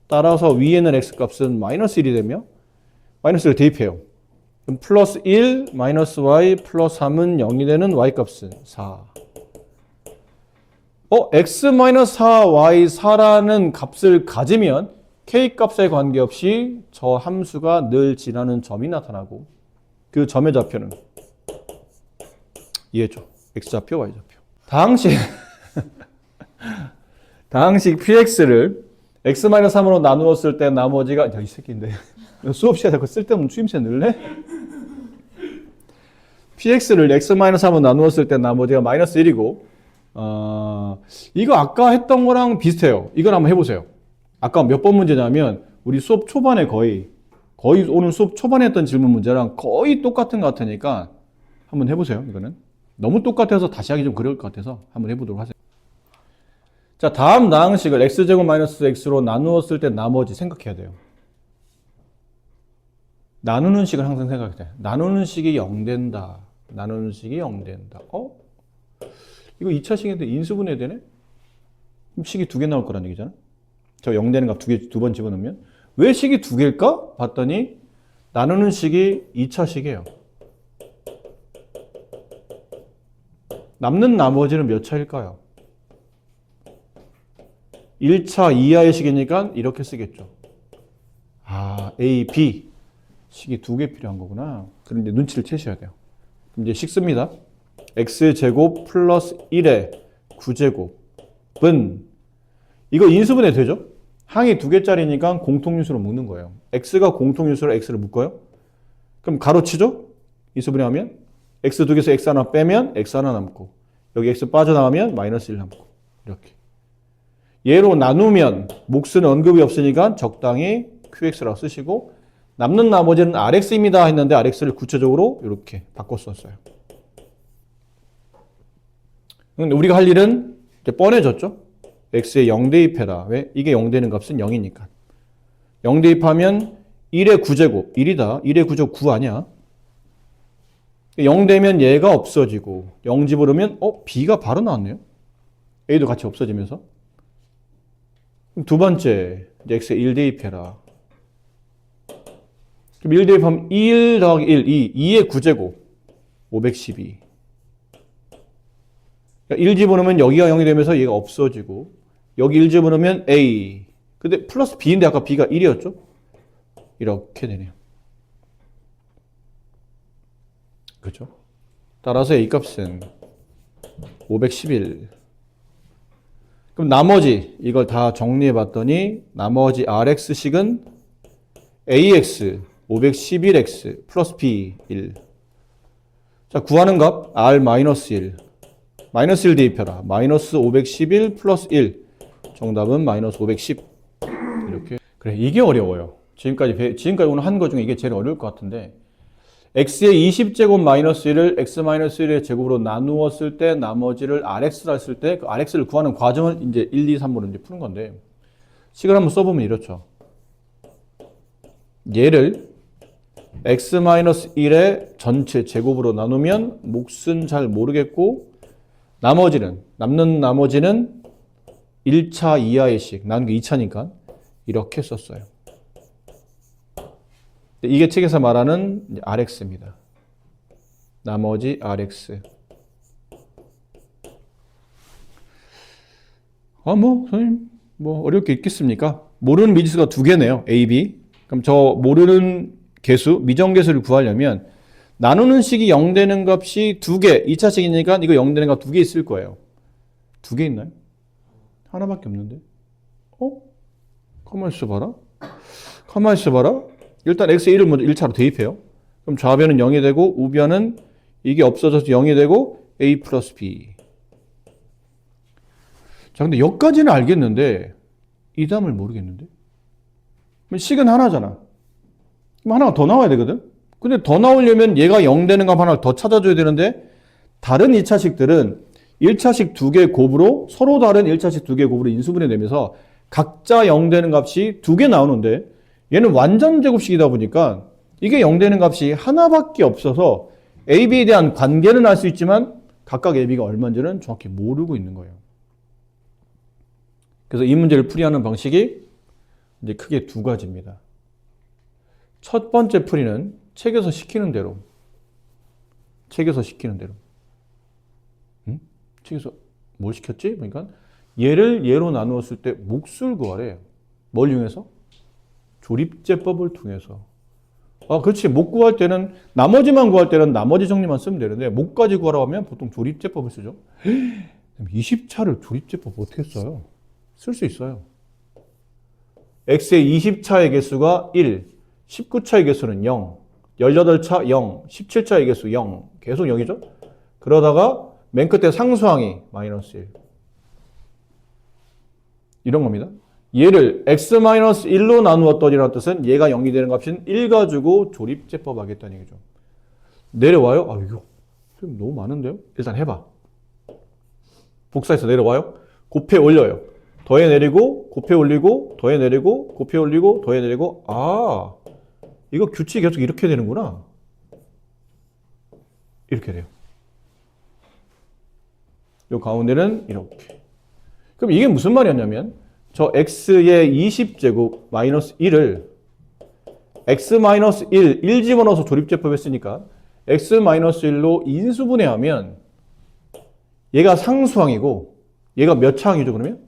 S1: 따라서 위에 있는 x 값은 마이너스 1이 되며 마이너스를 대입해요. 그럼 플러스 1 마이너스 y 플러스 3은 0이 되는 y 값은 4. x 마이너스 4, y 4라는 값을 가지면 k 값에 관계없이 저 함수가 늘 지나는 점이 나타나고 그 점의 좌표는 이해죠. x좌표, y좌표. 다항식 px를 x-3으로 나누었을 때 나머지가 이 새끼인데 수업 시간에 자꾸 쓸데없는 추임새 넣을래? px를 x-3으로 나누었을 때 나머지가 마이너스 1이고 이거 아까 했던 거랑 비슷해요. 이걸 한번 해보세요. 아까 몇 번 문제냐면 우리 수업 초반에 거의 오늘 수업 초반에 했던 질문 문제랑 거의 똑같은 것 같으니까 한번 해보세요. 이거는 너무 똑같아서 다시 하기 좀 그럴 것 같아서 한번 해보도록 하세요. 자, 다음 나항식을 x제곱 마이너스 x로 나누었을 때 나머지 생각해야 돼요. 나누는 식을 항상 생각해야 돼. 나누는 식이 0 된다. 나누는 식이 0 된다. 이거 2차 식인데 인수분해 되네? 그럼 식이 2개 나올 거란 얘기잖아. 저 0 되는 값 두 번 집어넣으면 왜 식이 2개일까? 봤더니 나누는 식이 2차 식이에요. 남는 나머지는 몇 차일까요? 1차 이하의 식이니까 이렇게 쓰겠죠. 아, A, B 식이 두 개 필요한 거구나. 그럼 이제 눈치를 채셔야 돼요. 그럼 이제 식 씁니다. x제곱 플러스 1의 9제곱은 이거 인수분해 되죠? 항이 두 개짜리니까 공통유수로 묶는 거예요. x가 공통유수로 x를 묶어요. 그럼 가로치죠? 인수분해하면 x 두 개에서 x 하나 빼면 x 하나 남고 여기 x 빠져나가면 마이너스 1 남고 이렇게. 얘로 나누면 몫은 언급이 없으니까 적당히 qx라고 쓰시고 남는 나머지는 rx입니다 했는데 rx를 구체적으로 이렇게 바꿔 썼어요. 근데 우리가 할 일은 이제 뻔해졌죠? x에 0 대입해라. 왜? 이게 0 되는 값은 0이니까. 0 대입하면 1의 9제곱. 1이다. 1의 9제곱 9 아니야? 0 되면 얘가 없어지고 0 집어넣으면 b가 바로 나왔네요. a도 같이 없어지면서. 그럼 두 번째 x에 1 대입해라. 그럼 1 대입하면 1 더하기 1, 2의 9제곱 512. 1 집어넣으면 여기가 0이 되면서 얘가 없어지고 여기 1 집어넣으면 a. 근데 플러스 b인데 아까 b가 1이었죠? 이렇게 되네요. 그렇죠? 따라서 a 값은 511. 그럼 나머지 이걸 다 정리해 봤더니 나머지 rx식은 ax 511x 플러스 b 1. 자, 구하는 값 r 마이너스 1. 마이너스 1 대입해라. 마이너스 511 플러스 1. 정답은 마이너스 510. 이렇게. 그래, 이게 어려워요. 지금까지 오늘 한 거 중에 이게 제일 어려울 것 같은데 x의 20제곱 마이너스 1을 x 마이너스 1의 제곱으로 나누었을 때 나머지를 rx라 했을 때 그 rx를 구하는 과정을 이제 1, 2, 3으로 이제 푸는 건데 식을 한번 써보면 이렇죠. 얘를 x 마이너스 1의 전체 제곱으로 나누면 몫은 잘 모르겠고 남는 나머지는 1차 이하의 식, 나눈 게 2차니까 이렇게 썼어요. 이게 책에서 말하는 rx입니다. 나머지 rx. 선생님, 어려울 게 있겠습니까? 모르는 미지수가 두 개네요. a, b. 그럼 저 모르는 개수, 미정계수를 구하려면 나누는 식이 0 되는 값이 두 개, 2차식이니까 이거 0 되는 값 두 개 있을 거예요. 두 개 있나요? 하나밖에 없는데? 가만히 있어봐라. 일단 x의 1을 먼저 1차로 대입해요. 그럼 좌변은 0이 되고 우변은 이게 없어져서 0이 되고 a 플러스 b. 자, 근데 여기까지는 알겠는데 이 다음을 모르겠는데? 그럼 식은 하나잖아. 그럼 하나가 더 나와야 되거든? 근데 더 나오려면 얘가 0 되는 값 하나를 더 찾아줘야 되는데 다른 2차식들은 1차식 두 개 곱으로 서로 다른 1차식 두 개 곱으로 인수분해 되면서 각자 0 되는 값이 두 개 나오는데 얘는 완전 제곱식이다 보니까 이게 0 되는 값이 하나밖에 없어서 AB에 대한 관계는 알 수 있지만 각각 AB가 얼마인지는 정확히 모르고 있는 거예요. 그래서 이 문제를 풀이하는 방식이 이제 크게 두 가지입니다. 첫 번째 풀이는 책에서 시키는 대로. 책에서 뭘 시켰지? 그러니까 얘를 얘로 나누었을 때 몫을 구하래. 뭘 이용해서? 조립제법을 통해서. 그렇지. 목 구할 때는 나머지만 구할 때는 나머지 정리만 쓰면 되는데 목까지 구하라고 하면 보통 조립제법을 쓰죠. 20차를 조립제법 어떻게 써요? 쓸 수 있어요. x의 20차의 개수가 1, 19차의 개수는 0, 18차 0, 17차의 개수 0, 계속 0이죠? 그러다가 맨 끝에 상수항이 마이너스 1. 이런 겁니다. 얘를 x-1로 나누었더니라는 뜻은 얘가 0이 되는 값인 1 가지고 조립제법 하겠다는 얘기죠. 내려와요? 이거 너무 많은데요? 일단 해봐. 복사해서 내려와요. 곱해 올려요. 더해 내리고 곱해 올리고 더해 내리고 곱해 올리고 더해 내리고 이거 규칙이 계속 이렇게 되는구나. 이렇게 돼요. 요 가운데는 이렇게. 그럼 이게 무슨 말이었냐면 저 x의 20제곱 마이너스 1을 x 마이너스 1 집어넣어서 조립제법 했으니까 x 마이너스 1로 인수분해하면 얘가 상수항이고 얘가 몇 차항이죠 그러면?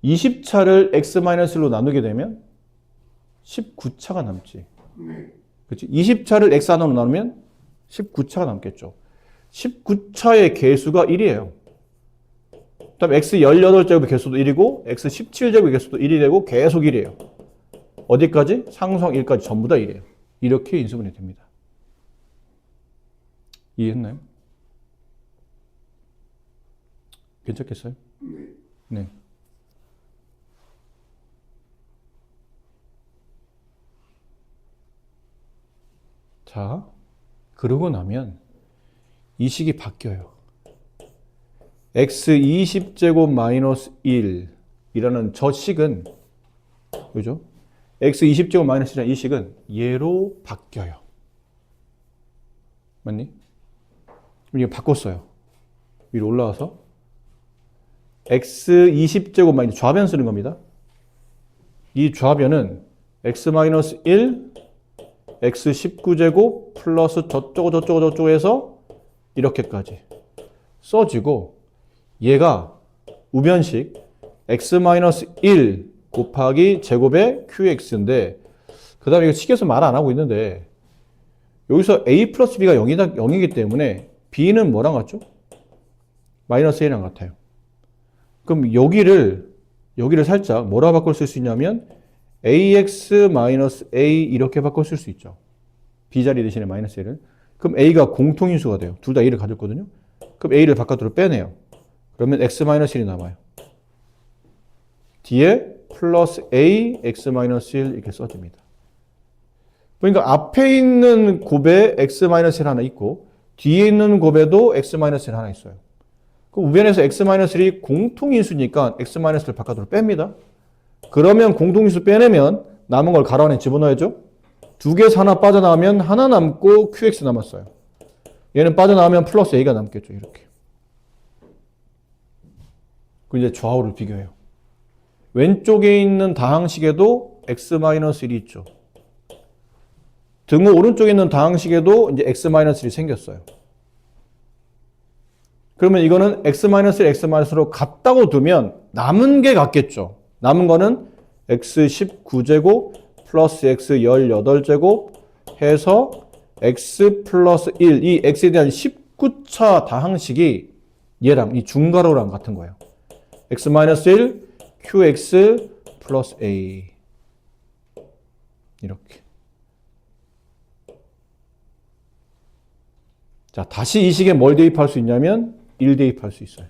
S1: 20차를 x-1로 나누게 되면 19차가 남지.
S2: 네.
S1: 그렇지? 20차를 x 하나로 나누면 19차가 남겠죠. 19차의 개수가 1이에요. 그다음 x 18제곱의 개수도 1이고 x 17제곱의 개수도 1이 되고 계속 1이에요. 어디까지? 상수항 1까지 전부 다 1이에요. 이렇게 인수분해 됩니다. 이해했나요? 괜찮겠어요?
S2: 네.
S1: 네. 자, 그러고 나면 이 식이 바뀌어요. x 20제곱 마이너스 1이라는 저 식은, 그죠? x 20제곱 마이너스 1이라는 이 식은 얘로 바뀌어요. 맞니? 이게 바꿨어요. 위로 올라와서 x 20제곱 마이너스 좌변 쓰는 겁니다. 이 좌변은 x 마이너스 1, x 19제곱 플러스 저쩌고 해서 이렇게까지 써지고 얘가 우변식 x 마이너스 1 곱하기 제곱의 qx인데 그 다음에 이거 식에서 말 안 하고 있는데 여기서 a 플러스 b가 0이기 때문에 b는 뭐랑 같죠? 마이너스 1이랑 같아요. 그럼 여기를 살짝 뭐라 바꿔 쓸 수 있냐면 ax 마이너스 a 이렇게 바꿔 쓸 수 있죠. b 자리 대신에 마이너스 1을. 그럼 a가 공통인수가 돼요. 둘 다 a를 가졌거든요. 그럼 a를 바깥으로 빼내요. 그러면 x 마이너스 1이 남아요. 뒤에 플러스 a x 마이너스 1 이렇게 써집니다. 그러니까 앞에 있는 곱에 x 마이너스 1 하나 있고 뒤에 있는 곱에도 x 마이너스 1 하나 있어요. 그 우변에서 x 마이너스 1이 공통인수니까 x 마이너스 1을 바깥으로 뺍니다. 그러면 공통인수 빼내면 남은 걸 가로 안에 집어넣어야죠. 두 개에서 하나 빠져나가면 하나 남고 qx 남았어요. 얘는 빠져나가면 플러스 a가 남겠죠. 이렇게. 그리고 이제 좌우를 비교해요. 왼쪽에 있는 다항식에도 x-1이 있죠. 등호 오른쪽에 있는 다항식에도 이제 x-1이 생겼어요. 그러면 이거는 x-1, x-로 같다고 두면 남은 게 같겠죠. 남은 거는 x 19제곱 플러스 x 18제곱 해서 x 플러스 1, 이 x에 대한 19차 다항식이 얘랑 이 중괄호랑 같은 거예요. x-1 qx 플러스 a 이렇게. 자, 다시 이 식에 뭘 대입할 수 있냐면 1 대입할 수 있어요.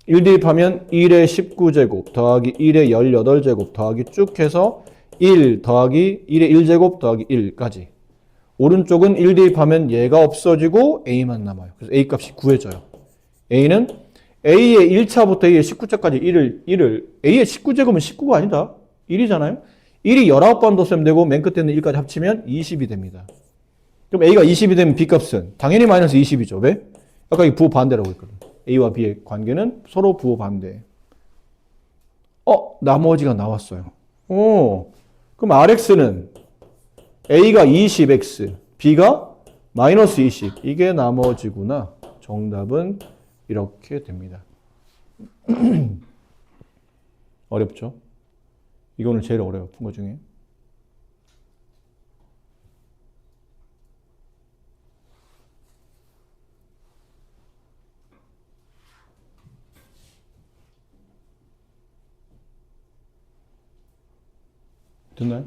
S1: 1 대입하면 1의 19제곱 더하기 1의 18제곱 더하기 쭉 해서 1 더하기 1의 1제곱 더하기 1까지. 오른쪽은 1 대입하면 얘가 없어지고 a만 남아요. 그래서 a 값이 구해져요. a는 a의 1차부터 a의 19차까지 1을 a의 19제곱은 19가 아니다. 1이잖아요. 1이 19번 더 쓰면 되고 맨 끝에 있는 1까지 합치면 20이 됩니다. 그럼 a가 20이 되면 b 값은 당연히 마이너스 20이죠. 왜? 아까 이 부호 반대라고 했거든. a와 b의 관계는 서로 부호 반대. 나머지가 나왔어요. 그럼 rx는 a가 20x, b가 마이너스 20. 이게 나머지구나. 정답은 이렇게 됩니다. 어렵죠? 이거는 제일 어려워요. 푼 거 중에. 됐나요?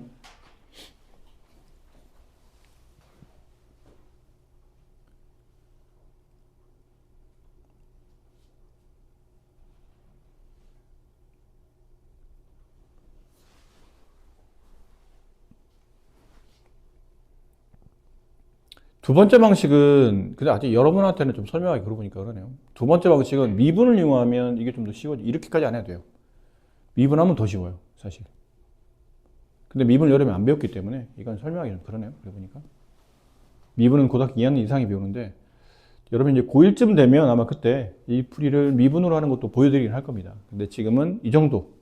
S1: 두 번째 방식은 근데 아직 여러분한테는 좀 설명하기 그러니까 그러네요. 두 번째 방식은 미분을 이용하면 이게 좀 더 쉬워져. 이렇게까지 안 해도 돼요. 미분하면 더 쉬워요, 사실. 근데 미분을 여름에 안 배웠기 때문에 이건 설명하기 좀 그러네요. 그래 보니까 미분은 고등학교 2학년 이상이 배우는데 여러분 이제 고1쯤 되면 아마 그때 이 풀이를 미분으로 하는 것도 보여드리긴 할 겁니다. 근데 지금은 이 정도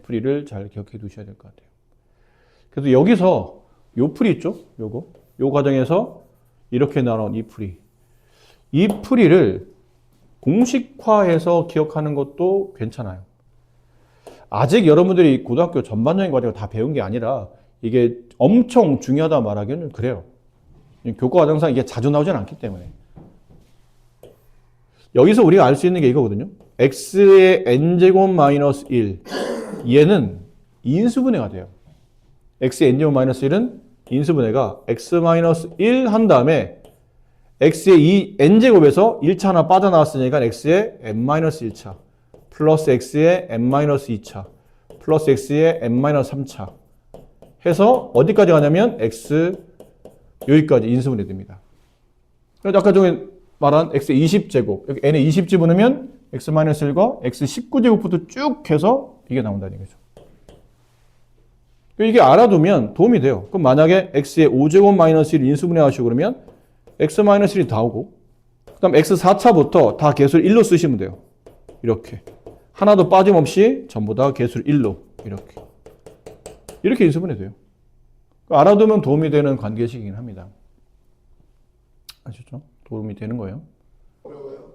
S1: 풀이를 잘 기억해 두셔야 될 것 같아요. 그래서 여기서 요 풀이 있죠? 요 과정에서 이렇게 나온 이 풀이. 이 풀이를 공식화해서 기억하는 것도 괜찮아요. 아직 여러분들이 고등학교 전반적인 과정을 다 배운 게 아니라 이게 엄청 중요하다 말하기는 그래요. 교과 과정상 이게 자주 나오진 않기 때문에. 여기서 우리가 알 수 있는 게 이거거든요. x의 n제곱 마이너스 1. 얘는 인수분해가 돼요. x의 n제곱 마이너스 1은 인수분해가 x 마이너스 1 한 다음에 x의 이 n제곱에서 1차 하나 빠져나왔으니까 x의 n 마이너스 1차 플러스 x의 n 마이너스 2차 플러스 x의 n 마이너스 3차 해서 어디까지 가냐면 x 여기까지 인수분해 됩니다. 그래서 아까 전에 말한 x의 20제곱 여기 n의 20 집어넣으면 x 마이너스 1과 x 19제곱부터 쭉 해서 이게 나온다는 거죠. 이게 알아두면 도움이 돼요. 그럼 만약에 x의 5제곱 마이너스 1 인수분해 하시고 그러면 x 마이너스 1이 다 오고 그 다음 x 4차부터 다 개수를 1로 쓰시면 돼요. 이렇게 하나도 빠짐없이 전부 다 개수를 1로 이렇게 인수분해 돼요. 알아두면 도움이 되는 관계식이긴 합니다. 아시죠? 도움이 되는 거예요.
S2: 어려워요.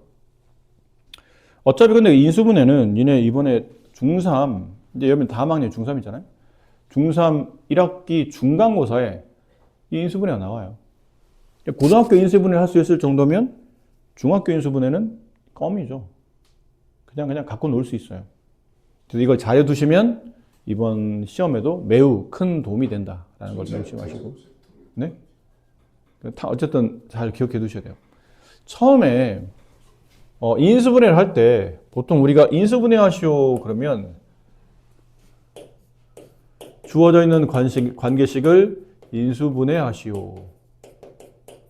S1: 어차피 근데 인수분해는 니네 이번에 중3 이제 여러분 다음 학년 중3이잖아요. 중3 1학기 중간고사에 이 인수분해가 나와요. 고등학교 인수분해를 할 수 있을 정도면 중학교 인수분해는 껌이죠. 그냥 갖고 놀 수 있어요. 그래서 이걸 잘 두시면 이번 시험에도 매우 큰 도움이 된다라는 걸 명심하시고. 네? 어쨌든 잘 기억해 두셔야 돼요. 처음에 인수분해를 할 때 보통 우리가 인수분해 하시오 그러면 주어져 있는 관계식을 인수분해 하시오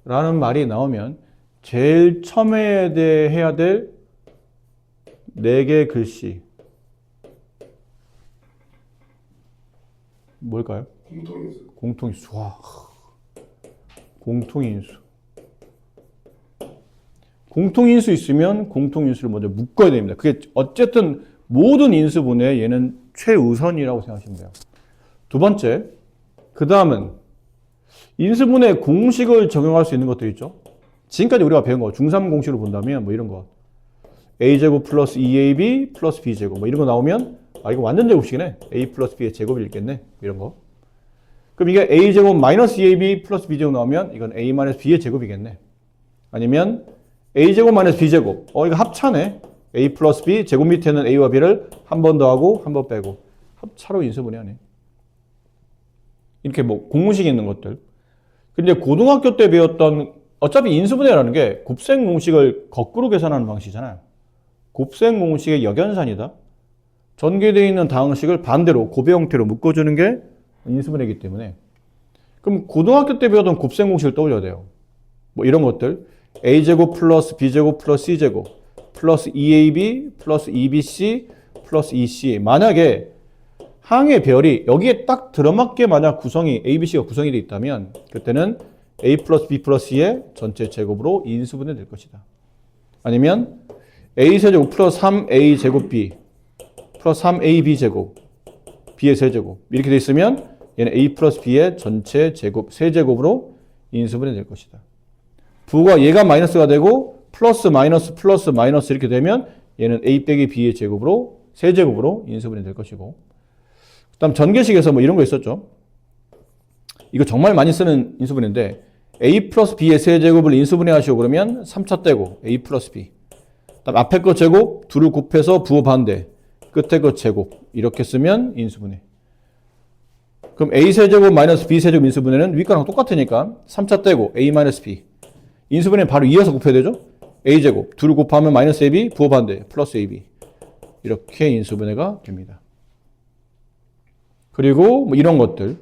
S1: 라는 말이 나오면 제일 처음에 해야 될 4개의 글씨 뭘까요?
S2: 공통인수.
S1: 공통인수. 와. 공통인수. 공통인수 있으면 공통인수를 먼저 묶어야 됩니다. 그게 어쨌든 모든 인수분해에 얘는 최우선이라고 생각하시면 돼요. 두 번째, 그 다음은 인수분해 공식을 적용할 수 있는 것들 있죠. 지금까지 우리가 배운 거 중3 공식으로 본다면 뭐 이런 거 a제곱 플러스 2ab 플러스 b제곱 뭐 이런 거 나오면 아 이거 완전 제곱식이네. a 플러스 b의 제곱이 있겠네. 이런 거. 그럼 이게 a제곱 마이너스 2ab 플러스 b제곱 나오면 이건 a 마이너스 b의 제곱이겠네. 아니면 a제곱 마이너스 b제곱. 이거 합차네. a 플러스 b 제곱 밑에는 a와 b를 한 번 더하고 한 번 빼고 합차로 인수분해하네. 이렇게 뭐 공식이 있는 것들. 근데 고등학교 때 배웠던 어차피 인수분해라는 게 곱셈 공식을 거꾸로 계산하는 방식이잖아요. 곱셈 공식의 역연산이다. 전개되어 있는 다항식을 반대로 곱의 형태로 묶어주는 게 인수분해이기 때문에 그럼 고등학교 때 배웠던 곱셈 공식을 떠올려야 돼요. 뭐 이런 것들 a제곱 플러스 b제곱 플러스 c제곱 플러스 2ab 플러스 2bc 플러스 2c 만약에 항의 별이 여기에 딱 들어맞게 만약 구성이 ABC가 구성이 되어 있다면 그때는 A 플러스 B 플러스 C의 전체 제곱으로 인수분해 될 것이다. 아니면 A 세제곱 플러스 3A 제곱 B 플러스 3AB 제곱 B의 세제곱 이렇게 되어 있으면 얘는 A 플러스 B의 전체 제곱 세제곱으로 인수분해 될 것이다. 부가 얘가 마이너스가 되고 플러스 마이너스 플러스 마이너스 이렇게 되면 얘는 A 빼기 B의 제곱으로 세제곱으로 인수분해 될 것이고 그 다음 전개식에서 뭐 이런 거 있었죠. 이거 정말 많이 쓰는 인수분해인데 a 플러스 b의 세제곱을 인수분해 하시오 그러면 3차 떼고 a 플러스 b 그 다음 앞에 거 제곱 둘을 곱해서 부호 반대 끝에 거 제곱 이렇게 쓰면 인수분해. 그럼 a 세제곱 마이너스 b 세제곱 인수분해는 윗거랑 똑같으니까 3차 떼고 a 마이너스 b 인수분해 바로 이어서 곱해야 되죠. a 제곱 둘을 곱하면 마이너스 ab 부호 반대 플러스 ab 이렇게 인수분해가 됩니다. 그리고 뭐 이런 것들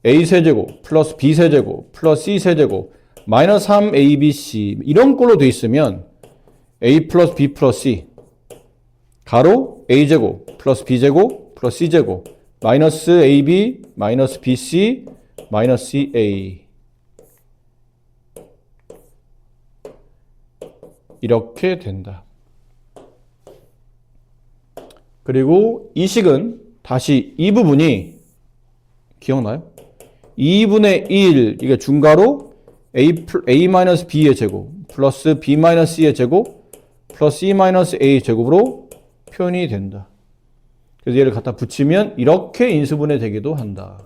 S1: a세제곱 플러스 b세제곱 플러스 c세제곱 마이너스 3abc 이런 꼴로 돼 있으면 a 플러스 b 플러스 c 가로 a제곱 플러스 b제곱 플러스 c제곱 마이너스 ab 마이너스 bc 마이너스 ca 이렇게 된다. 그리고 이 식은 다시 이 부분이 기억나요? 2분의 1 이게 중괄호 a-b의 제곱 플러스 b-c의 제곱 플러스 e-a 제곱으로 표현이 된다. 그래서 얘를 갖다 붙이면 이렇게 인수분해 되기도 한다.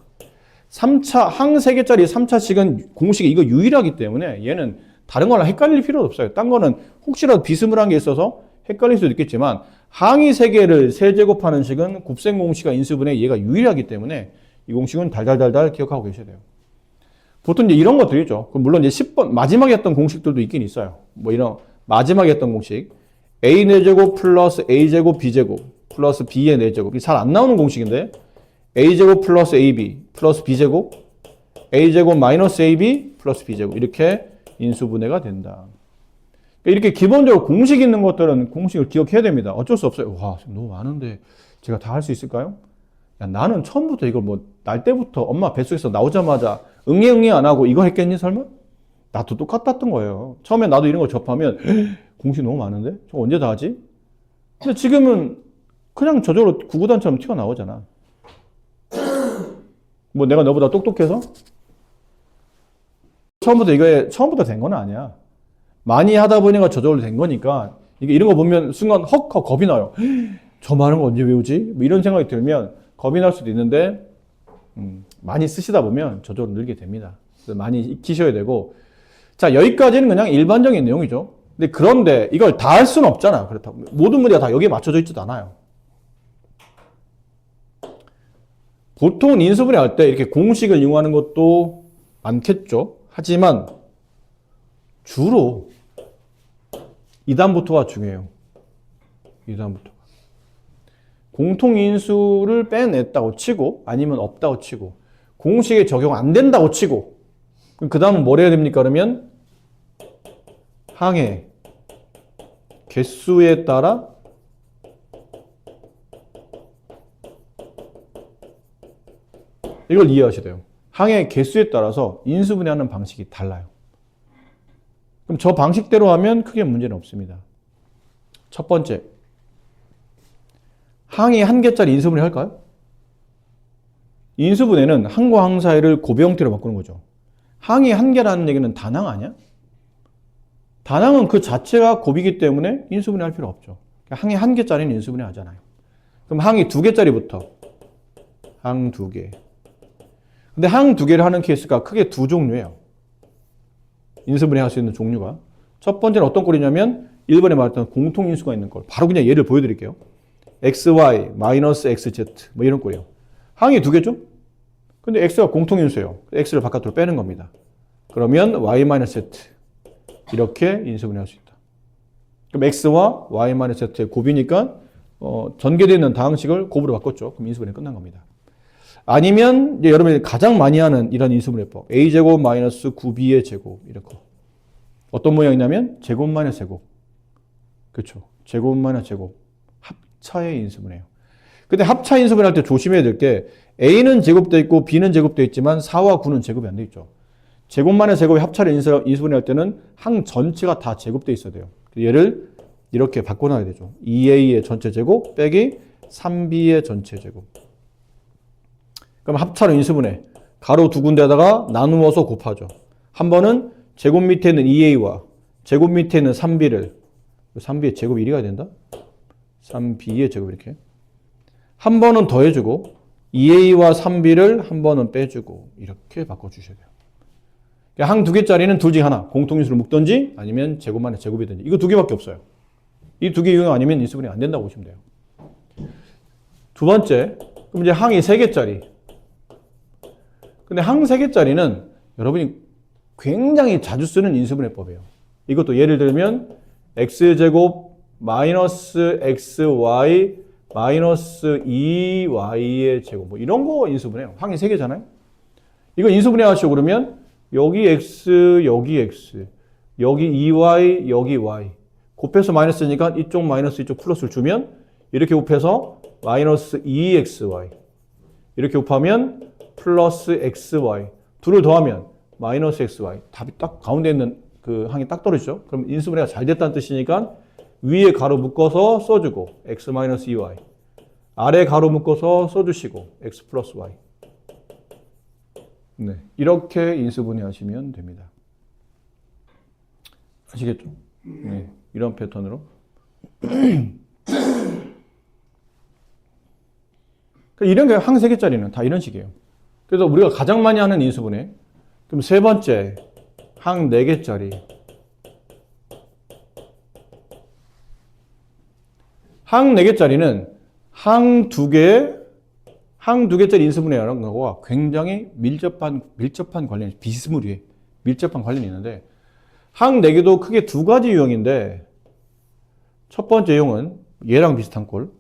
S1: 3차, 항 3개짜리 3차식은 공식이 이거 유일하기 때문에 얘는 다른 거랑 헷갈릴 필요도 없어요. 딴 거는 혹시라도 비스무리한 게 있어서 헷갈릴 수도 있겠지만 항이 3개를 세제곱하는 식은 곱셈 공식과 인수분해 얘가 유일하기 때문에 이 공식은 달달달달 기억하고 계셔야 돼요. 보통 이제 이런 것들이죠. 물론 이제 10번 마지막에 했던 공식들도 있긴 있어요. 뭐 이런 마지막에 했던 공식 a 4제곱 플러스 a 제곱 b 제곱 플러스 b의 4제곱 이게 잘 안 나오는 공식인데 a 제곱 플러스 ab 플러스 b 제곱 a 제곱 마이너스 ab 플러스 b 제곱 이렇게 인수분해가 된다. 이렇게 기본적으로 공식 있는 것들은 공식을 기억해야 됩니다. 어쩔 수 없어요. 와, 너무 많은데 제가 다 할 수 있을까요? 야, 나는 처음부터 이걸 뭐 날 때부터 엄마 뱃속에서 나오자마자 응애 안 하고 이거 했겠니 설마? 나도 똑같았던 거예요. 처음에 나도 이런 거 접하면 공식 너무 많은데? 저 언제 다 하지? 근데 지금은 그냥 저절로 구구단처럼 튀어나오잖아. 뭐 내가 너보다 똑똑해서? 처음부터 된 건 아니야. 많이 하다 보니까 저절로 된 거니까 이게 이런 거 보면 순간 헉 하고 겁이 나요. 저 많은 거 언제 배우지? 뭐 이런 생각이 들면 겁이 날 수도 있는데 많이 쓰시다 보면 저절로 늘게 됩니다. 그래서 많이 익히셔야 되고 자 여기까지는 그냥 일반적인 내용이죠. 그런데 이걸 다 할 수는 없잖아. 그렇다고 모든 문제가 다 여기에 맞춰져 있지도 않아요. 보통 인수분해 할 때 이렇게 공식을 이용하는 것도 많겠죠. 하지만 주로 2단부터가 중요해요. 2단부터. 공통인수를 빼냈다고 치고 아니면 없다고 치고 공식에 적용 안 된다고 치고 그 다음은 뭘 해야 됩니까? 그러면 항의 개수에 따라 이걸 이해하셔야 돼요. 항의 개수에 따라서 인수분해하는 방식이 달라요. 그럼 저 방식대로 하면 크게 문제는 없습니다. 첫 번째, 항이 한 개짜리 인수분해 할까요? 인수분해는 항과 항 사이를 곱의 형태로 바꾸는 거죠. 항이 한 개라는 얘기는 단항 아니야? 단항은 그 자체가 곱이기 때문에 인수분해 할 필요 없죠. 항이 한 개짜리는 인수분해 하잖아요. 그럼 항이 2개짜리부터 항 2개. 근데 항 2개를 하는 케이스가 크게 두 종류예요. 인수분해 할 수 있는 종류가. 첫 번째는 어떤 꼴이냐면 1번에 말했던 공통인수가 있는 꼴. 바로 그냥 예를 보여드릴게요. xy 마이너스 xz 뭐 이런 꼴이에요. 항이 2개죠? 근데 x가 공통인수예요. x를 바깥으로 빼는 겁니다. 그러면 y 마이너스 z 이렇게 인수분해 할 수 있다. 그럼 x와 y 마이너스 z의 곱이니까 전개되어 있는 다항식을 곱으로 바꿨죠. 그럼 인수분해 끝난 겁니다. 아니면 이제 여러분이 가장 많이 하는 이런 인수분해법 a제곱 마이너스 9b의 제곱 이렇게 어떤 모양이냐면 제곱 마이너스 제곱 그렇죠. 제곱 마이너스 제곱 합차의 인수분해예요. 근데 합차 인수분해 할 때 조심해야 될 게 a는 제곱되어 있고 b는 제곱되어 있지만 4와 9는 제곱이 안 되어 있죠. 제곱 마이너스 제곱의 합차를 인수분해 할 때는 항 전체가 다 제곱되어 있어야 돼요. 얘를 이렇게 바꿔놔야 되죠. 2a의 전체 제곱 빼기 3b의 전체 제곱. 그럼 합차로 인수분해. 가로 두 군데다가 나누어서 곱하죠. 한 번은 제곱 밑에 있는 2a와 제곱 밑에 있는 3b를 3b의 제곱 1이 가야 된다? 3b의 제곱 이렇게. 한 번은 더해주고 2a와 3b를 한 번은 빼주고 이렇게 바꿔주셔야 돼요. 항 2개짜리는 둘 중에 하나. 공통인수를 묶든지 아니면 제곱만의 제곱이든지. 이거 2개밖에 없어요. 이 2개 이용 아니면 인수분해 안 된다고 보시면 돼요. 두 번째, 그럼 이제 항이 3개짜리. 근데 항 3개짜리는 여러분이 굉장히 자주 쓰는 인수분해법이에요. 이것도 예를 들면 x제곱 마이너스 xy 마이너스 2y의 제곱 뭐 이런 거 인수분해요. 항이 3개잖아요. 이거 인수분해 하시고 그러면 여기 x, 여기 x, 여기 2y, 여기 y 곱해서 마이너스니까 이쪽 마이너스 이쪽 플러스를 주면 이렇게 곱해서 마이너스 2xy 이렇게 곱하면 플러스 xy 둘을 더하면 마이너스 xy 답이 딱 가운데 있는 그 항이 딱 떨어지죠. 그럼 인수분해가 잘 됐다는 뜻이니까 위에 가로 묶어서 써주고 x 마이너스 2y 아래 가로 묶어서 써주시고 x 플러스 y 네, 이렇게 인수분해 하시면 됩니다. 아시겠죠? 네, 이런 패턴으로. 이런 게 항 3개짜리는 다 이런 식이에요. 그래서 우리가 가장 많이 하는 인수분해. 그럼 세 번째, 항 4개짜리. 항 4개짜리는 항 2개짜리 인수분해라는 거와 굉장히 밀접한 관련이, 비스무리해. 밀접한 관련이 있는데, 항 4개도 크게 두 가지 유형인데, 첫 번째 유형은 얘랑 비슷한 꼴.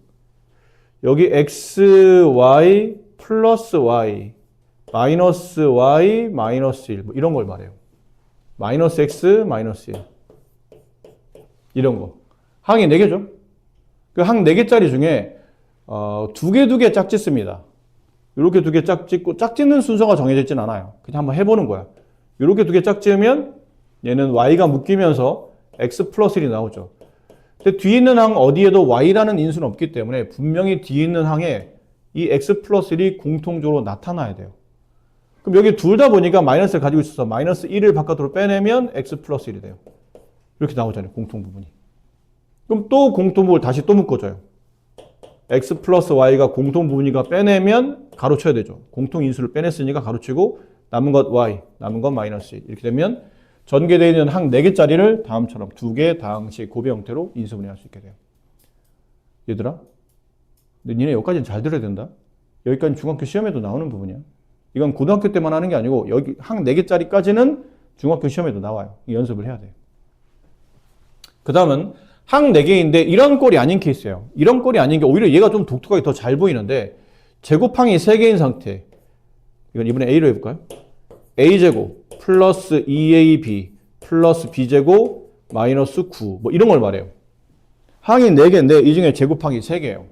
S1: 여기 x, y, 플러스 y, 마이너스 y, 마이너스 1, 뭐 이런 걸 말해요. 마이너스 x, 마이너스 1. 이런 거. 항이 4개죠? 그 항 4개짜리 중에, 두 개 짝짓습니다. 이렇게 2개 짝짓고, 짝짓는 순서가 정해져 있진 않아요. 그냥 한번 해보는 거야. 이렇게 2개 짝지으면 얘는 y가 묶이면서 x 플러스 1이 나오죠. 근데 뒤에 있는 항 어디에도 y라는 인수는 없기 때문에 분명히 뒤에 있는 항에 이 x 플러스 1이 공통적으로 나타나야 돼요. 그럼 여기 둘 다 보니까 마이너스를 가지고 있어서 마이너스 1을 바깥으로 빼내면 x 플러스 1이 돼요. 이렇게 나오잖아요. 공통 부분이. 그럼 또 공통 부분을 다시 또 묶어줘요. x 플러스 y가 공통 부분이가 빼내면 가로쳐야 되죠. 공통 인수를 빼냈으니까 가로치고 남은 것 y, 남은 건 마이너스 1. 이렇게 되면 전개되어 있는 항 4개짜리를 다음처럼 2개 다항식 고배 형태로 인수분해할 수 있게 돼요. 얘들아, 근데 니네 여기까지는 잘 들어야 된다. 여기까지는 중학교 시험에도 나오는 부분이야. 이건 고등학교 때만 하는 게 아니고 여기 항 4개짜리까지는 중학교 시험에도 나와요. 연습을 해야 돼요. 그 다음은 항 4개인데 이런 꼴이 아닌 케이스예요. 이런 꼴이 아닌 게 오히려 얘가 좀 독특하게 더 잘 보이는데 제곱항이 3개인 상태. 이건 이번에 A로 해볼까요? A제곱 플러스 2AB 플러스 B제곱 마이너스 9 뭐 이런 걸 말해요. 항이 4개인데 이 중에 제곱항이 3개예요.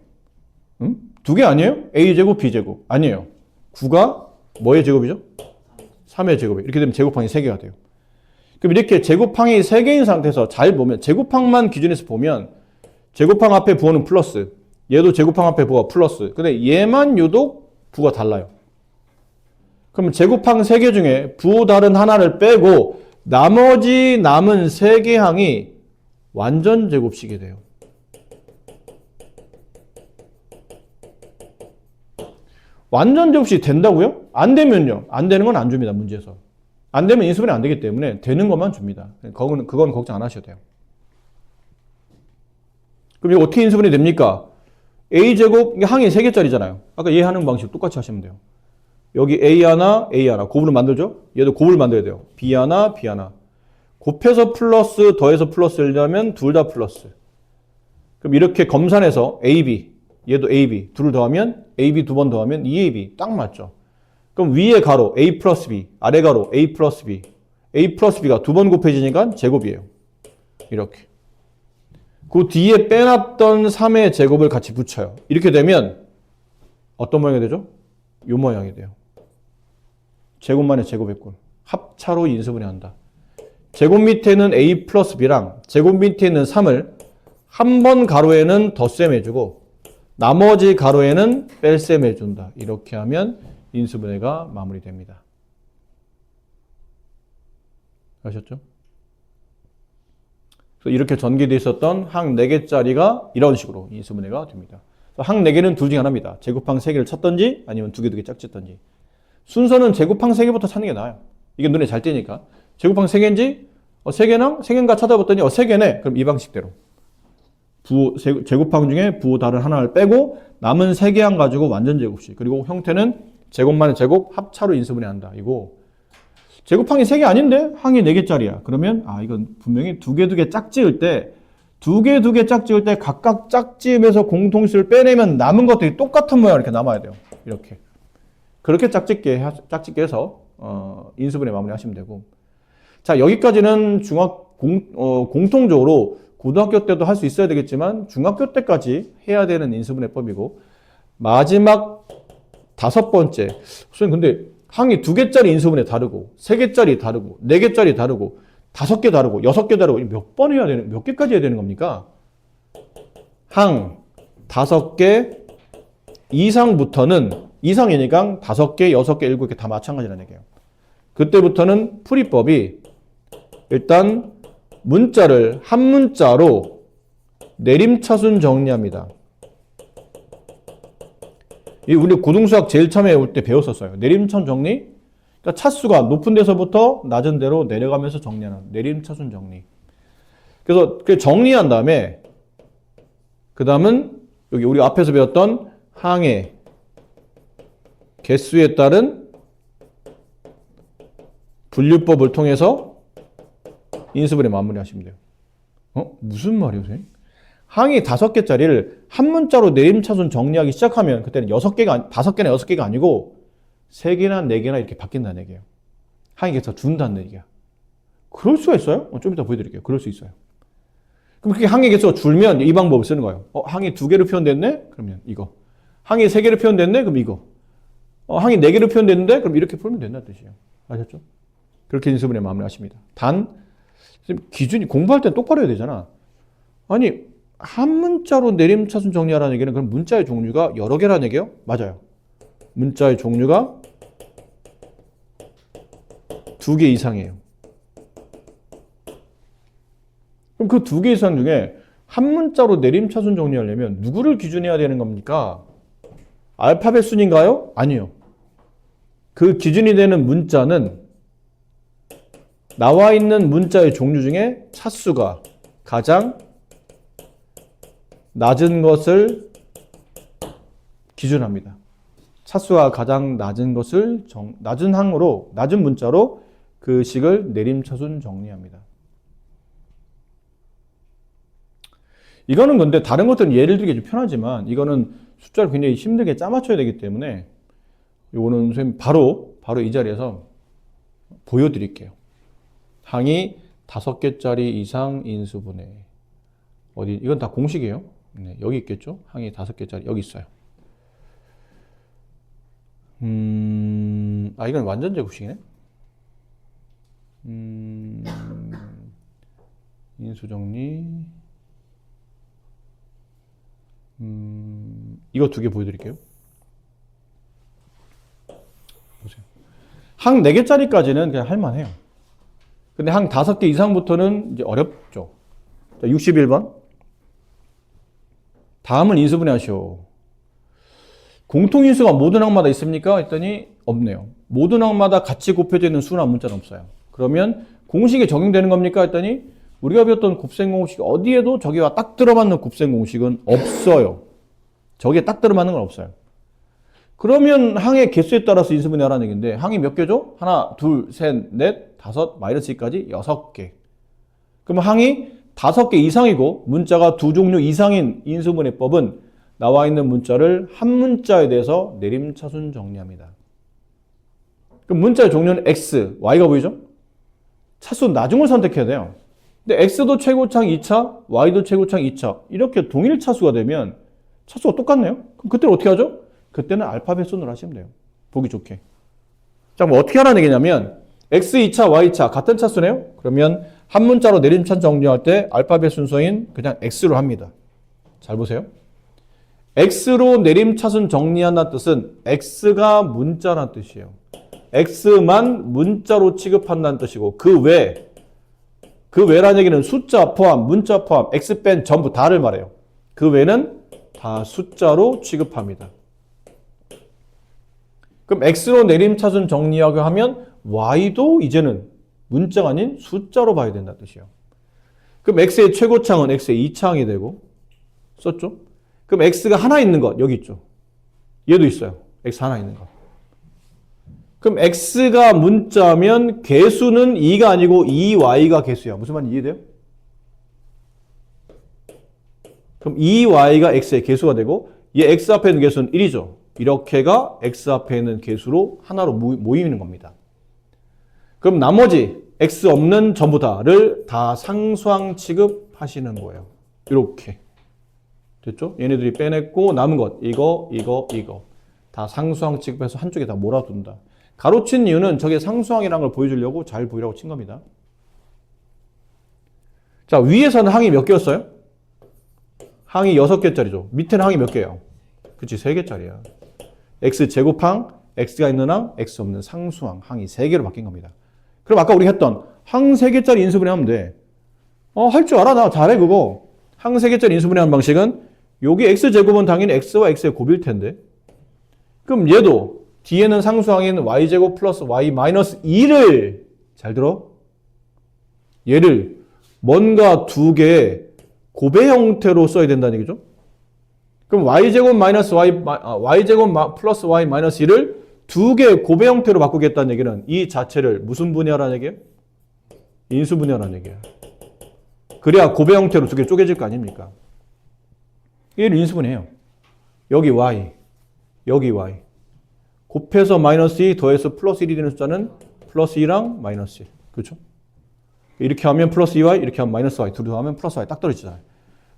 S1: 2개 아니에요? A제곱 B제곱 아니에요. 9가 뭐의 제곱이죠? 3의 제곱이에요. 이렇게 되면 제곱항이 3개가 돼요. 그럼 이렇게 제곱항이 3개인 상태에서 잘 보면 제곱항만 기준에서 보면 제곱항 앞에 부호는 플러스 얘도 제곱항 앞에 부호가 플러스 근데 얘만 유독 부호가 달라요. 그럼 제곱항 3개 중에 부호 다른 하나를 빼고 나머지 남은 3개 항이 완전 제곱식이 돼요. 완전 제곱식이 된다고요? 안 되면요. 안 되는 건 안 줍니다. 문제에서. 안 되면 인수분해 안 되기 때문에 되는 것만 줍니다. 그건 걱정 안 하셔도 돼요. 그럼 이거 어떻게 인수분해 됩니까? A제곱, 이게 항이 3개짜리잖아요. 아까 얘 하는 방식 똑같이 하시면 돼요. 여기 A 하나, A 하나. 곱을 만들죠? 얘도 곱을 만들어야 돼요. B 하나, B 하나. 곱해서 플러스, 더해서 플러스를 하면 둘 다 플러스. 그럼 이렇게 검산해서 AB, 얘도 AB. 둘을 더하면 AB 2번 더하면 2AB. 딱 맞죠? 그럼 위에 가로 A 플러스 B, 아래 가로 A 플러스 B. A 플러스 B가 2번 곱해지니까 제곱이에요. 이렇게. 그 뒤에 빼놨던 3의 제곱을 같이 붙여요. 이렇게 되면 어떤 모양이 되죠? 이 모양이 돼요. 제곱만의 제곱의 꼴. 합차로 인수분해한다. 제곱 밑에는 A 플러스 B랑 제곱 밑에 있는 3을 한 번 가로에는 덧셈 해주고 나머지 가로에는 뺄셈 해준다. 이렇게 하면 인수분해가 마무리됩니다. 아셨죠? 그래서 이렇게 전개되어 있었던 항 4개짜리가 이런 식으로 인수분해가 됩니다. 항 4개는 둘 중에 하나입니다. 제곱항 3개를 찾든지 아니면 2개 짝짓든지. 순서는 제곱항 3개부터 찾는 게 나아요. 이게 눈에 잘 띄니까. 제곱항 3개인지 3개인가 찾아봤더니 3개네. 그럼 이 방식대로. 제곱항 중에 부호 다른 하나를 빼고 남은 3개 항 가지고 완전 제곱식. 그리고 형태는 제곱만의 제곱 합차로 인수분해한다. 이거 제곱항이 3개 아닌데 항이 4개짜리야. 그러면 이건 분명히 2개 짝지을 때 2개 짝지을 때 각각 짝지으면서 공통수를 빼내면 남은 것들이 똑같은 모양 이렇게 남아야 돼요. 이렇게. 그렇게 짝짓게 해서 인수분해 마무리하시면 되고. 자, 여기까지는 공통적으로 고등학교 때도 할 수 있어야 되겠지만 중학교 때까지 해야 되는 인수분해법이고 마지막 5번째. 선생님 근데 항이 2개짜리 인수분해 다르고 3개짜리 다르고 4개짜리 다르고 5개 다르고 6개 다르고 몇 번 해야 되는 몇 개까지 해야 되는 겁니까? 항 5개 이상부터는 이상이니까 5개, 6개, 7개 다 마찬가지라는 얘기예요. 그때부터는 풀이법이 일단 문자를 한 문자로 내림차순 정리합니다. 이 우리 고등수학 제일 처음에 올 때 배웠었어요. 내림차순 정리. 그러니까 차수가 높은 데서부터 낮은 데로 내려가면서 정리하는 내림차순 정리. 그래서 그 정리한 다음에 그 다음은 여기 우리 앞에서 배웠던 항의 개수에 따른 분류법을 통해서 인수분해 마무리하시면 돼요. 무슨 말이에요, 선생님? 항이 5개짜리를 한 문자로 내림차순 정리하기 시작하면 그때는 6개가, 5개나 6개가 아니고 3개나 4개나 이렇게 바뀐다는 얘기예요. 항이 개수가 준다는 얘기야. 그럴 수가 있어요? 좀 이따 보여드릴게요. 그럴 수 있어요. 그럼 그렇게 항의 개수가 줄면 이 방법을 쓰는 거예요. 항이 2개로 표현됐네? 그러면 이거. 항이 3개로 표현됐네? 그럼 이거. 항이 4개로 표현됐는데? 그럼 이렇게 풀면 된다는 뜻이에요. 아셨죠? 그렇게 인수분해 마무리하십니다. 단, 기준이 공부할 땐 똑바로 해야 되잖아. 아니, 한 문자로 내림차순 정리하라는 얘기는 그럼 문자의 종류가 여러 개라는 얘기예요? 맞아요. 문자의 종류가 2개 이상이에요. 그럼 그 2개 이상 중에 한 문자로 내림차순 정리하려면 누구를 기준해야 되는 겁니까? 알파벳 순인가요? 아니요. 그 기준이 되는 문자는 나와 있는 문자의 종류 중에 차수가 가장 낮은 것을 기준합니다. 차수가 가장 낮은 것을 낮은 항으로, 낮은 문자로 그 식을 내림차순 정리합니다. 이거는 근데 다른 것들은 예를 들기 좀 편하지만 이거는 숫자를 굉장히 힘들게 짜맞춰야 되기 때문에 이거는 선생님 바로 이 자리에서 보여드릴게요. 항이 5개짜리 이상 인수분해. 어디, 이건 다 공식이에요. 네, 여기 있겠죠? 항이 5개짜리, 여기 있어요. 이건 완전 제곱식이네. 인수정리. 이거 2개 보여드릴게요. 보세요. 항 4개짜리까지는 그냥 할만해요. 근데 항 5개 이상부터는 이제 어렵죠. 자, 61번. 다음은 인수분해 하시오. 공통인수가 모든 항마다 있습니까? 했더니 없네요. 모든 항마다 같이 곱해져 있는 수나 문자는 없어요. 그러면 공식에 적용되는 겁니까? 했더니 우리가 배웠던 곱셈공식 어디에도 저기와 딱 들어맞는 곱셈공식은 없어요. 저기에 딱 들어맞는 건 없어요. 그러면 항의 개수에 따라서 인수분해 하라는 얘기인데 항이 몇 개죠? 하나, 둘, 셋, 넷, 다섯, 마이너스 2까지 6개. 그럼 항이 5개 이상이고 문자가 2종류 이상인 인수분해법은 나와 있는 문자를 한 문자에 대해서 내림차순 정리합니다. 그럼 문자의 종류는 X, Y가 보이죠? 차수 낮은 걸 선택해야 돼요. 근데 X도 최고창 2차, Y도 최고창 2차 이렇게 동일 차수가 되면 차수가 똑같네요. 그럼 그때는 어떻게 하죠? 그때는 알파벳 순으로 하시면 돼요. 보기 좋게. 자, 뭐 어떻게 하라는 얘기냐면 X 2차, Y 2차 같은 차수네요. 그러면 한 문자로 내림차순 정리할 때 알파벳 순서인 그냥 X로 합니다. 잘 보세요. X로 내림차순 정리한다는 뜻은 X가 문자라는 뜻이에요. X만 문자로 취급한다는 뜻이고 그 외라는 얘기는 숫자 포함, 문자 포함, X 뺀 전부 다를 말해요. 그 외는 다 숫자로 취급합니다. 그럼 X로 내림차순 정리하고 하면 Y도 이제는 문자가 아닌 숫자로 봐야 된다는 뜻이에요. 그럼 X의 최고창은 X의 2차항이 되고 썼죠? 그럼 X가 하나 있는 것 여기 있죠. 얘도 있어요. X 하나 있는 것. 그럼 X가 문자면 개수는 2가 아니고 2Y가 개수야. 무슨 말인지 이해돼요? 그럼 2Y가 X의 개수가 되고 얘 X 앞에 있는 개수는 1이죠. 이렇게가 X 앞에 있는 개수로 하나로 모이는 겁니다. 그럼 나머지 X 없는 전부 다를 다 상수항 취급하시는 거예요. 이렇게. 됐죠? 얘네들이 빼냈고 남은 것 이거 다 상수항 취급해서 한쪽에 다 몰아둔다. 가로친 이유는 저게 상수항이라는 걸 보여주려고 잘 보이라고 친 겁니다. 자, 위에서는 항이 몇 개였어요? 항이 6개짜리죠. 밑에는 항이 몇 개예요? 그치, 3개짜리야. X 제곱항, X가 있는 항, X 없는 상수항, 항이 3개로 바뀐 겁니다. 그럼 아까 우리 했던 항 3개짜리 인수분해 하면 돼. 할 줄 알아. 나 잘해, 그거. 항세계짜리 인수분해하는 방식은 여기 x제곱은 당연히 x와 x의 곱일 텐데. 그럼 얘도 뒤에는 상수항인 y제곱 플러스 y 마이너스 2를 잘 들어. 얘를 뭔가 두 개의 곱의 형태로 써야 된다는 얘기죠. 그럼 y제곱 마이너스 y제곱 플러스 y 마이너스 2를 두 개의 곱의 형태로 바꾸겠다는 얘기는 이 자체를 무슨 분해하라는 얘기예요? 인수분해하라는 얘기예요. 그래야 곱의 형태로 두 개 쪼개질 거 아닙니까? 얘를 인수분해해요. 여기 y, 여기 y. 곱해서 마이너스 2 더해서 플러스 1이 되는 숫자는 플러스 2랑 마이너스 1. 그렇죠? 이렇게 하면 플러스 2y, 이렇게 하면 마이너스 y. 둘이 하면 플러스 y 딱 떨어지잖아요.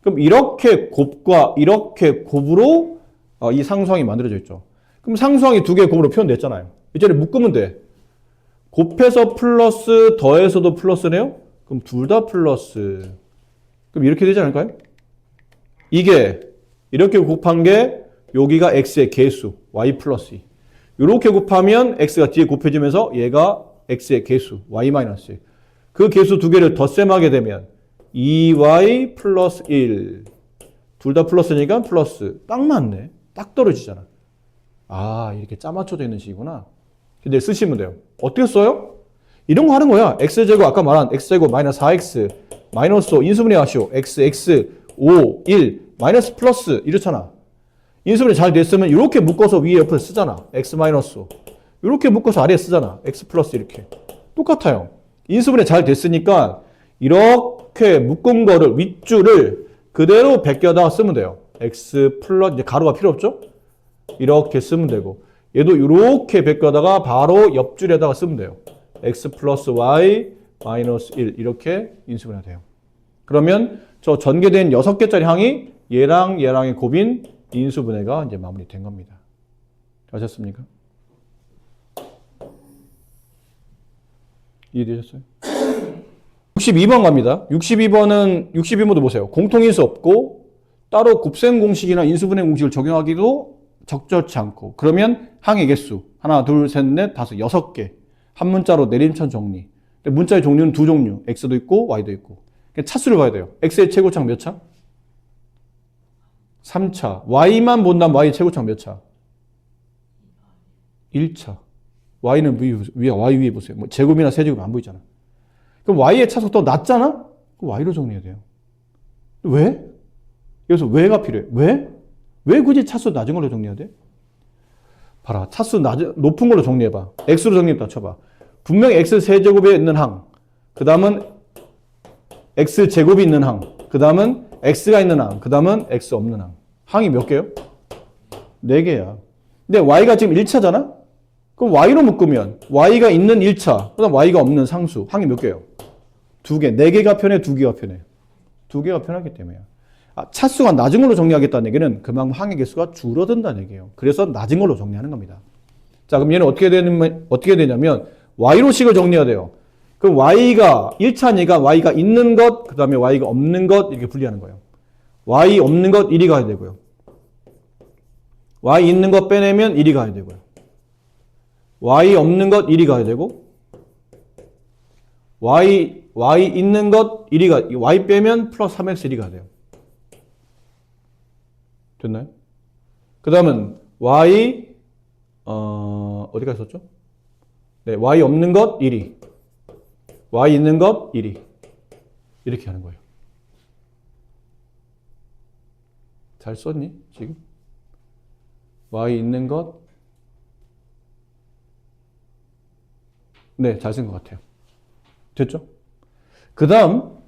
S1: 그럼 이렇게 곱과 이렇게 곱으로 이 상수항이 만들어져 있죠. 그럼 상수항이 두 개의 곱으로 표현됐잖아요. 이 자리에 묶으면 돼. 곱해서 플러스 더해서도 플러스네요? 그럼 둘 다 플러스. 그럼 이렇게 되지 않을까요? 이게 이렇게 곱한 게 여기가 x의 개수 y 플러스 2. 이렇게 곱하면 x가 뒤에 곱해지면서 얘가 x의 개수 y 마이너스 1. 그 개수 두 개를 덧셈하게 되면 2y 플러스 1. 둘 다 플러스니까 플러스. 딱 맞네. 딱 떨어지잖아. 아, 이렇게 짜맞춰져 있는 식이구나. 근데 쓰시면 돼요. 어떻게 써요? 이런 거 하는 거야. x제곱 아까 말한 x제곱 마이너스 4x 마이너스 5 인수분해 하시오. x 5 1 마이너스 플러스 이렇잖아. 인수분해 잘 됐으면 이렇게 묶어서 위에 옆에 쓰잖아. x 마이너스 5. 이렇게 묶어서 아래에 쓰잖아. x 플러스 이렇게. 똑같아요. 인수분해 잘 됐으니까 이렇게 묶은 거를 윗줄을 그대로 베껴다가 쓰면 돼요. x 플러스 이제 가로가 필요 없죠? 이렇게 쓰면 되고 얘도 이렇게 베껴다가 바로 옆줄에다가 쓰면 돼요. x 플러스 y 마이너스 1 이렇게 인수분해가 돼요. 그러면 저 전개된 6개짜리 항이 얘랑 얘랑의 곱인 인수분해가 이제 마무리된 겁니다. 아셨습니까? 이해되셨어요? 62번 갑니다. 62번도 보세요. 공통인수 없고 따로 곱셈 공식이나 인수분해 공식을 적용하기도 적절치 않고 그러면 항의 개수 하나, 둘, 셋, 넷, 다섯, 6개 한 문자로 내림천 정리. 문자의 종류는 두 종류. x도 있고 y도 있고. 차수를 봐야 돼요. x의 최고창 몇 차? 3차. y만 본다면 y의 최고창 몇 차? 1차. y는 y 위에 보세요. 뭐 제곱이나 세제곱 안 보이잖아. 그럼 y의 차수가 더 낮잖아? 그럼 y로 정리해야 돼요. 왜? 여기서 왜가 필요해. 왜? 왜 굳이 차수 낮은 걸로 정리해야 돼? 봐라. 차수 높은 걸로 정리해봐. x로 정리했다 쳐봐. 분명히 x 세제곱에 있는 항. 그 다음은 x 제곱이 있는 항. 그 다음은 x가 있는 항. 그 다음은 x 없는 항. 항이 몇 개요? 4개야. 근데 y가 지금 1차잖아? 그럼 y로 묶으면 y가 있는 1차. 그 다음 y가 없는 상수. 항이 몇 개요? 2개. 4개가 편해? 2개가 편해? 2개가 편하기 때문이야. 차수가 낮은 걸로 정리하겠다는 얘기는 그만큼 항의 개수가 줄어든다는 얘기예요. 그래서 낮은 걸로 정리하는 겁니다. 자, 그럼 얘는 어떻게 되냐면 y로 식을 정리해야 돼요. 그럼 y가 1차니까 y가 있는 것, 그 다음에 y가 없는 것 이렇게 분리하는 거예요. y 없는 것 1이 가야 되고요. y 있는 것 빼내면 1이 가야 되고요. y 없는 것 1이 가야 되고 y 있는 것 1이 y 빼면 플러스 3x 1이 가야 돼요. 됐나요? 그 다음은 y 어디까지 썼죠? 네, y 없는 것 1이 y 있는 것 1이 이렇게 하는 거예요. 잘 썼니? 지금? y 있는 것 네, 잘 쓴 것 같아요. 됐죠? 그 다음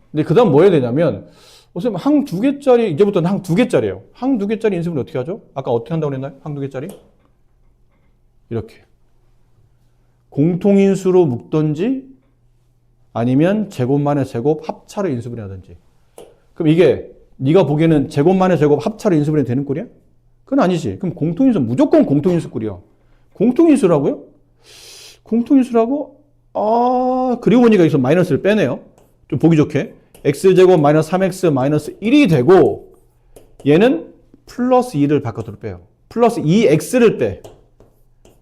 S1: 뭐 해야 되냐면 선생님, 항 2개짜리, 이제부터는 항 2개짜리예요. 항 2개짜리 인수분해 어떻게 하죠? 아까 어떻게 한다고 그랬나요? 항 2개짜리? 이렇게. 공통인수로 묶든지 아니면 제곱만의 제곱 합차로 인수분해 하든지. 그럼 이게 네가 보기에는 제곱만의 제곱 합차로 인수분해 되는 꼴이야? 그건 아니지. 그럼 공통인수 무조건 공통인수 꼴이야. 공통인수라고요? 공통인수라고? 그리고 보니까 여기서 마이너스를 빼네요. 좀 보기 좋게. x제곱 마이너스 3x 마이너스 1이 되고 얘는 플러스 2를 바깥으로 빼요. 플러스 2x를 빼.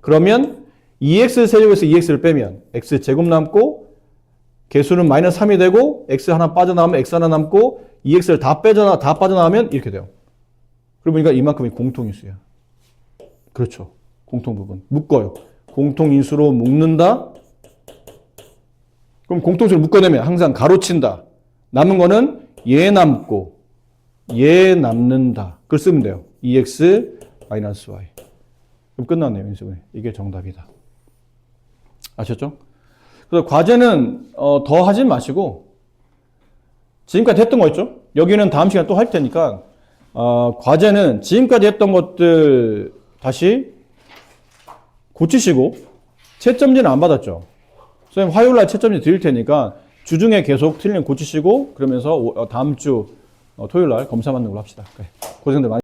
S1: 그러면 2x 세제곱에서 2x를 빼면 x제곱 남고 개수는 마이너스 3이 되고 x 하나 빠져나오면 x 하나 남고 2x를 다 빠져나오면 이렇게 돼요. 그러고 보니까 이만큼이 공통인수야. 그렇죠. 공통 부분. 묶어요. 공통인수로 묶는다. 그럼 공통인수로 묶어내면 항상 가로친다. 남은 거는 얘 남고 얘 남는다. 그걸 쓰면 돼요. 2x 마이너스 y. 그럼 끝났네요. 인수분해. 이게 정답이다. 아셨죠? 그래서 과제는 더 하지 마시고 지금까지 했던 거 있죠? 여기는 다음 시간에 또 할 테니까 과제는 지금까지 했던 것들 다시 고치시고 채점지는 안 받았죠? 선생님 화요일날 채점지 드릴 테니까 주중에 계속 틀리면 고치시고 그러면서 다음 주 토요일날 검사 받는 걸로 합시다. 그래. 고생들 많이